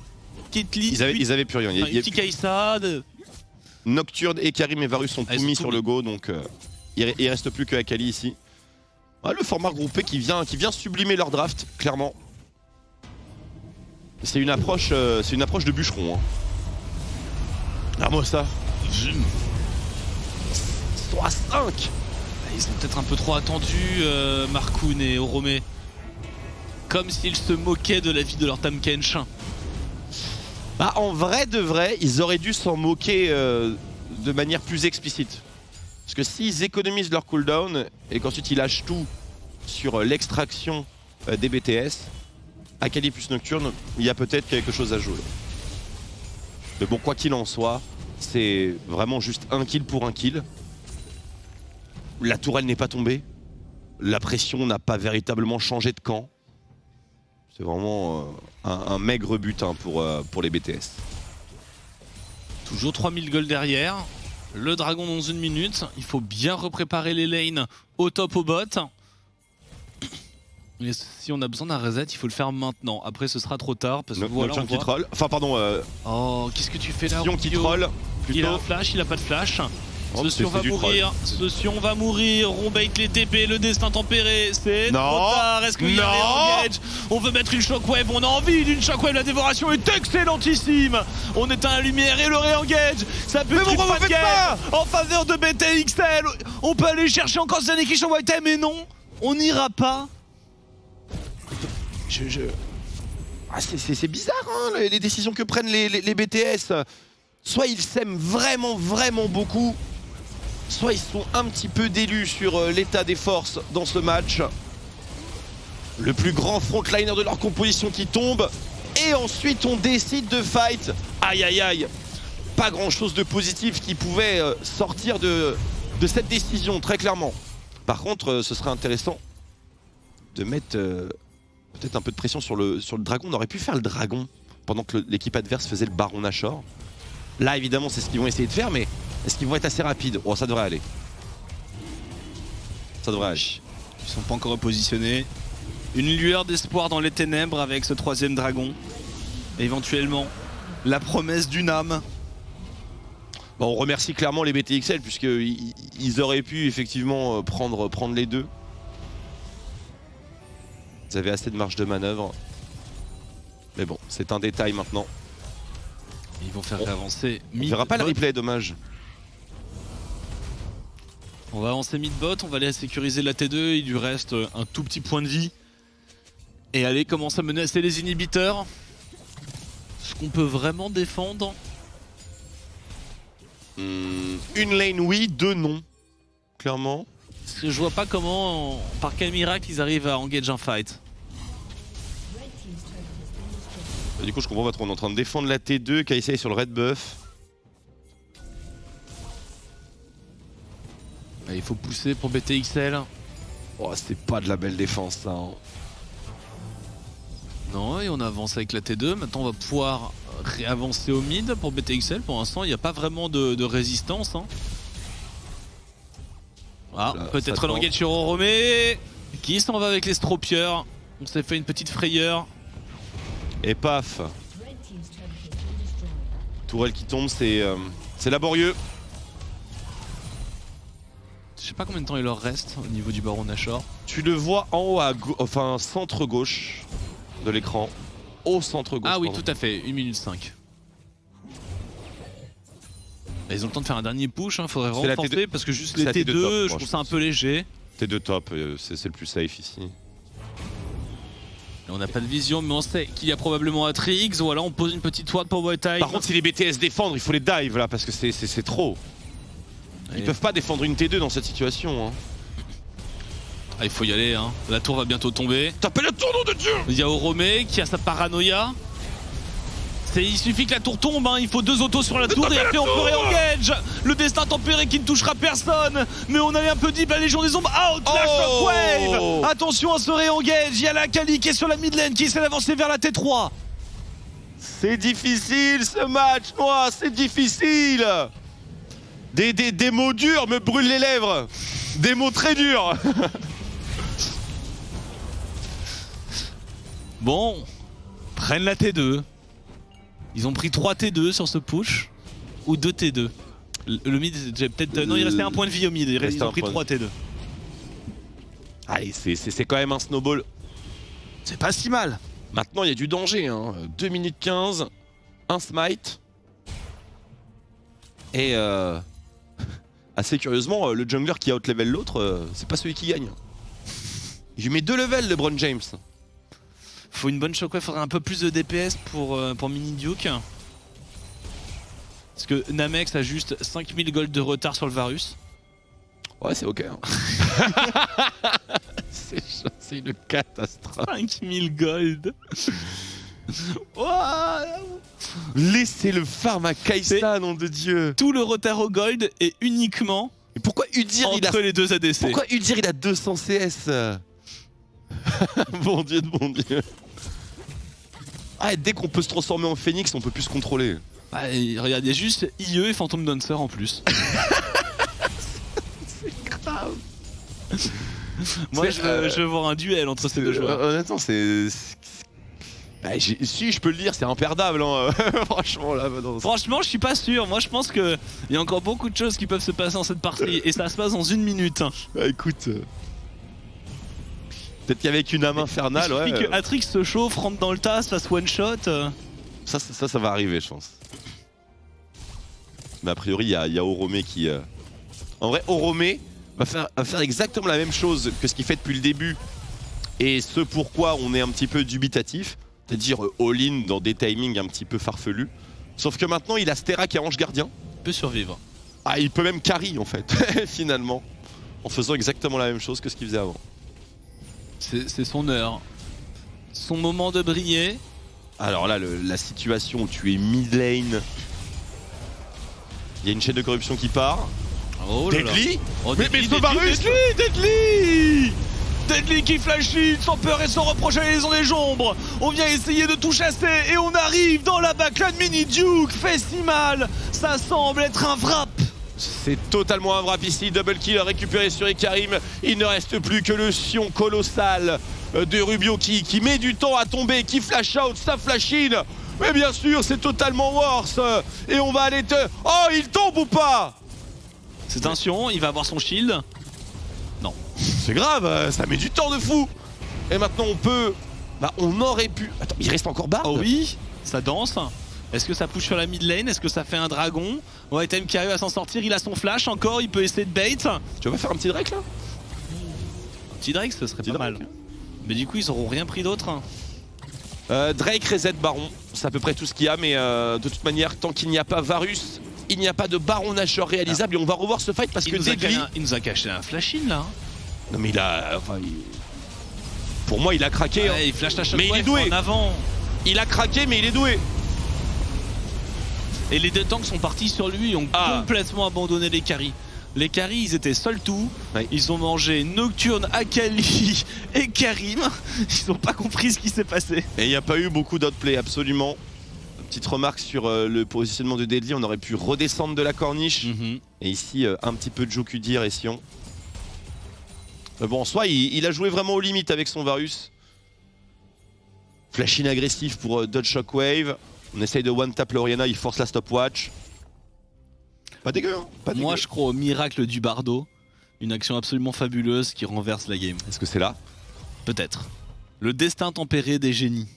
E: Ketli.
F: Ils avaient plus rien.
E: Ulti Kai'Sa.
F: Nocturne et Karim et Varus sont tout mis sur le go, donc il reste plus que Akali ici. Ah, le format groupé qui vient sublimer leur draft, clairement. C'est une approche de bûcheron. Hein. Ah, moi ça. Ils sont à 5.
E: Ils sont peut-être un peu trop attendus, Markoun et Oromé. Comme s'ils se moquaient de la vie de leur Tahm Kench.
F: Bah, en vrai de vrai, ils auraient dû s'en moquer de manière plus explicite. Parce que s'ils économisent leur cooldown et qu'ensuite ils lâchent tout sur l'extraction des BTS, Akali plus Nocturne, il y a peut-être quelque chose à jouer. Mais bon, quoi qu'il en soit, c'est vraiment juste un kill pour un kill. La tourelle n'est pas tombée. La pression n'a pas véritablement changé de camp. C'est vraiment un maigre butin pour les BTS.
E: Toujours 3000 gold derrière. Le dragon dans 1 minute. Il faut bien repréparer les lanes au top au bot. Et si on a besoin d'un reset, il faut le faire maintenant. Après, ce sera trop tard. Parce que voilà, on
F: qui
E: voit...
F: troll. Enfin, pardon.
E: Oh, qu'est-ce que tu fais là?
F: Sion qui troll.
E: Il a un flash, il a pas de flash. Ce Sion va mourir, ce Sion va mourir, on bait les TP, le destin tempéré, c'est trop tard, est-ce qu'il y a un engage? On veut mettre une shockwave, on a envie d'une shockwave, la dévoration est excellentissime. On éteint la lumière et le re-engage, ça peut être une fin de game en faveur de BTXL. On peut aller chercher encore ces années qui sont white, mais non, on n'ira pas.
F: Ah, c'est bizarre hein, les décisions que prennent les BTS. Soit ils s'aiment vraiment beaucoup, soit ils sont un petit peu délus sur l'état des forces dans ce match. Le plus grand frontliner de leur composition qui tombe, et ensuite on décide de fight. Aïe aïe aïe, pas grand chose de positif qui pouvait sortir de cette décision très clairement. Par contre ce serait intéressant de mettre peut-être un peu de pression sur le dragon. On aurait pu faire le dragon pendant que l'équipe adverse faisait le baron Nashor. Là évidemment c'est ce qu'ils vont essayer de faire, mais est-ce qu'ils vont être assez rapides? Oh, ça devrait aller. Ça devrait aller.
E: Ils sont pas encore repositionnés. Une lueur d'espoir dans les ténèbres avec ce troisième dragon. Éventuellement la promesse d'une âme.
F: Bon, on remercie clairement les BTXL puisqu'ils auraient pu effectivement prendre les deux. Ils avaient assez de marge de manœuvre. Mais bon, c'est un détail maintenant.
E: Ils vont faire avancer
F: On verra pas le replay, dommage.
E: On va avancer mid-bot, on va aller sécuriser la T2, il lui reste un tout petit point de vie. Et aller commencer à menacer les inhibiteurs. Ce qu'on peut vraiment défendre.
F: Une lane oui, deux non. Clairement.
E: Parce que je vois pas comment, par quel miracle ils arrivent à engage un fight.
F: Du coup je comprends pas trop, on est en train de défendre la T2, Kai'Sa est sur le red buff.
E: Il faut pousser pour BTXL.
F: Oh, c'est pas de la belle défense ça. Hein.
E: Non, et on avance avec la T2. Maintenant, on va pouvoir réavancer au mid pour BTXL. Pour l'instant, il n'y a pas vraiment de résistance. Hein. Ah, peut-être l'engage sur Oromé qui s'en va avec les Stropieurs. On s'est fait une petite frayeur.
F: Et paf. Tourelle qui tombe, c'est laborieux.
E: Je sais pas combien de temps il leur reste au niveau du baron Nashor.
F: Tu le vois en haut enfin centre gauche de l'écran. Au centre gauche.
E: Ah oui,
F: pardon.
E: tout à fait, 1 minute 5. Ils ont le temps de faire un dernier push, hein. Faudrait renforcer parce que juste les T2, top, je trouve ça un peu léger.
F: T2 top, c'est le plus safe ici.
E: Et on n'a pas de vision, mais on sait qu'il y a probablement Atrix, ou alors on pose une petite ward pour White Time.
F: Par contre, si les BTS défendent, il faut les dive là parce que c'est trop. Ils peuvent pas défendre une T2 dans cette situation. Hein.
E: Ah, il faut y aller, hein. La tour va bientôt tomber.
F: Tapez la tour, nom de Dieu!
E: Il y a Oromé qui a sa paranoïa. Il suffit que la tour tombe, hein. Il faut 2 autos sur la tour et après on peut réengage. Le destin tempéré qui ne touchera personne. Mais on avait un peu dit la Légion des Ombres out, la shockwave. Attention à ce réengage, il y a la Kali qui est sur la mid lane qui essaie d'avancer vers la T3.
F: C'est difficile ce match, moi, c'est difficile. Des mots durs me brûlent les lèvres. Des mots très durs.
E: Bon, prennent la T2. Ils ont pris 3 T2 sur ce push. Ou 2 T2. Le mid, peut-être. Non, il restait un point de vie au mid. Ils ont pris 3 T2.
F: Allez, c'est quand même un snowball.
E: C'est pas si mal.
F: Maintenant, il y a du danger. Hein. 2 minutes 15. Un smite. Et assez curieusement, le jungler qui out-level l'autre, c'est pas celui qui gagne. Il lui met 2 levels, LeBron James.
E: Faut une bonne shockwave, faudrait un peu plus de DPS pour Mini Duke. Parce que Namex a juste 5000 gold de retard sur le Varus.
F: Ouais, c'est ok. Hein. c'est une catastrophe.
E: 5000 gold.
F: Laissez le farm à Kai'Sa, nom de Dieu.
E: Tout le retard au gold est uniquement
F: Et pourquoi Udyr
E: entre les deux ADC.
F: Pourquoi Udyr il a 200 CS? Bon Dieu de bon Dieu. Ah, et dès qu'on peut se transformer en phénix, on peut plus se contrôler.
E: Ah, regarde, il y a juste IE et Phantom Dancer en plus.
F: C'est grave.
E: Moi, je veux voir un duel entre ces deux joueurs.
F: Honnêtement, c'est... Bah, si, je peux le dire, c'est imperdable. Hein. Franchement, là, non,
E: Franchement, je suis pas sûr. Moi, je pense qu'il y a encore beaucoup de choses qui peuvent se passer dans cette partie. Et ça se passe dans 1 minute.
F: bah, écoute. Peut-être qu'avec une âme infernale,
E: Il
F: ouais.
E: suffit que Atrix se chauffe, rentre dans le tas, se fasse one shot.
F: Ça va arriver, je pense. Mais a priori, il y a Oromé qui. En vrai, Oromé va faire exactement la même chose que ce qu'il fait depuis le début. Et ce pourquoi on est un petit peu dubitatif. C'est-à-dire all-in dans des timings un petit peu farfelus. Sauf que maintenant, il a Stera qui est ange gardien.
E: Il peut survivre.
F: Ah, il peut même carry en fait, finalement. En faisant exactement la même chose que ce qu'il faisait avant.
E: C'est son heure. Son moment de briller.
F: Alors là, la situation où tu es mid lane. Il y a une chaîne de corruption qui part.
E: Oh là là.
F: Deadly
E: Oh,
F: Mais Sovarus
E: Deadly qui flash in sans peur et sans reproche à la maison des ombres. On vient essayer de tout chasser et on arrive dans la backline. Mini Duke fait si mal. Ça semble être un wrap.
F: C'est totalement un wrap ici, double kill récupéré sur Ikarim. Il ne reste plus que le sion colossal de Rubio qui met du temps à tomber, qui flash out, ça flash in. Mais bien sûr, c'est totalement worse. Et on va aller te... Oh, il tombe ou pas?
E: C'est un sion, il va avoir son shield.
F: C'est grave, ça met du temps de fou. Et maintenant on peut... Bah on aurait pu... Attends, il reste encore Bard.
E: Oh oui, ça danse. Est-ce que ça push sur la mid lane? Est-ce que ça fait un dragon? Ouais, Time qui arrive à s'en sortir, il a son flash encore, il peut essayer de bait.
F: Tu vas faire un petit Drake là?
E: Petit Drake, ce serait pas mal. Mais du coup, ils auront rien pris d'autre.
F: Drake reset Baron, c'est à peu près tout ce qu'il y a, mais de toute manière, tant qu'il n'y a pas Varus, il n'y a pas de Baron Nashor réalisable. Et on va revoir ce fight parce que Deadly...
E: Il nous a caché un flash in là.
F: Non mais il a... Enfin, pour moi il a craqué.
E: Ouais, il flash la shot.
F: Mais il est doué.
E: En avant.
F: Il a craqué mais il est doué.
E: Et les deux tanks sont partis sur lui et ont complètement abandonné les carries. Les carries, ils étaient seuls tout.
F: Ouais.
E: Ils ont mangé Nocturne, Akali et Karim. Ils n'ont pas compris ce qui s'est passé.
F: Et il n'y a pas eu beaucoup d'outplay, absolument. Petite remarque sur le positionnement de Deadly, on aurait pu redescendre de la corniche. Et ici, un petit peu de Jokudir et Sion. Mais bon, en soi, il a joué vraiment aux limites avec son Varus. Flash in agressif pour Dodge Shockwave. On essaye de one-tap l'Oriana, il force la stopwatch. Pas dégueu, hein, pas dégueu.
E: Moi, je crois au miracle du Bardo. Une action absolument fabuleuse qui renverse la game.
F: Est-ce que c'est là?
E: Peut-être. Le destin tempéré des génies.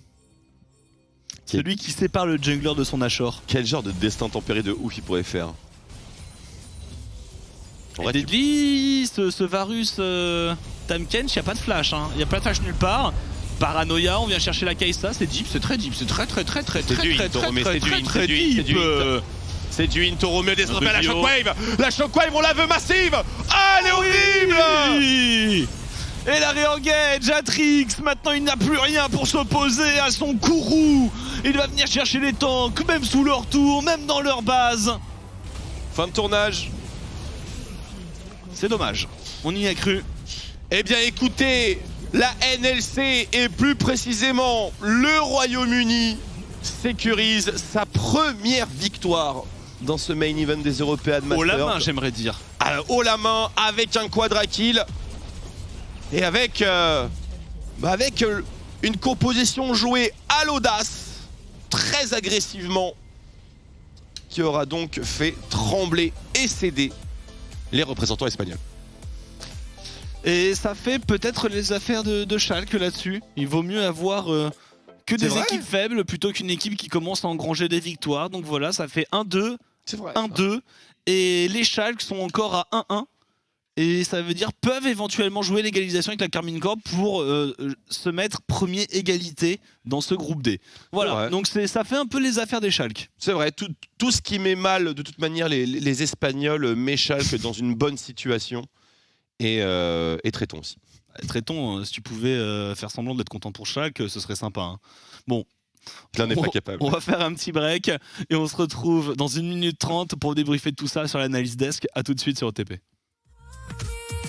E: Celui qui sépare le jungler de son Nashor.
F: Quel genre de destin tempéré de ouf il pourrait faire? En vrai,
E: Deadly, ce Varus Tamkench, il n'y a pas de flash. Il n'y a pas de flash nulle part. Paranoia, on vient chercher la Kai'Sa, c'est deep, c'est très deep, c'est très deep.
F: C'est du Intoro, mais descend la Shockwave. La Shockwave, on la veut massive. Ah, elle est horrible.
E: Et la re-engage, Atrix, maintenant il n'a plus rien pour s'opposer à son Kourou. Il va venir chercher les tanks, même sous leur tour, même dans leur base.
F: Fin de tournage.
E: C'est dommage, on y a cru.
F: Eh bien écoutez, la NLC et plus précisément le Royaume-Uni sécurise sa première victoire dans ce main event des European Masters.
E: Haut la main, j'aimerais dire.
F: Haut la main, avec un quadra kill et avec une composition jouée à l'audace, très agressivement, qui aura donc fait trembler et céder les représentants espagnols.
E: Et ça fait peut-être les affaires de Schalke là-dessus. Il vaut mieux avoir que des équipes faibles plutôt qu'une équipe qui commence à engranger des victoires. Donc voilà, ça fait 1-2, 1-2. Et les Schalke sont encore à 1-1. Et ça veut dire peuvent éventuellement jouer l'égalisation avec la Karmine Corp pour se mettre premier égalité dans ce groupe D. Voilà, donc ça fait un peu les affaires des Schalke.
F: C'est vrai, tout ce qui met mal, de toute manière, les Espagnols met Schalke dans une bonne situation. Et Traitons aussi.
E: Traitons, si tu pouvais faire semblant d'être content pour Schalke, ce serait sympa. Hein. Bon.
F: Là, on n'est pas capable.
E: On va faire un petit break et on se retrouve dans 1 minute 30 pour débriefer de tout ça sur l'analyse desk. A tout de suite sur OTP.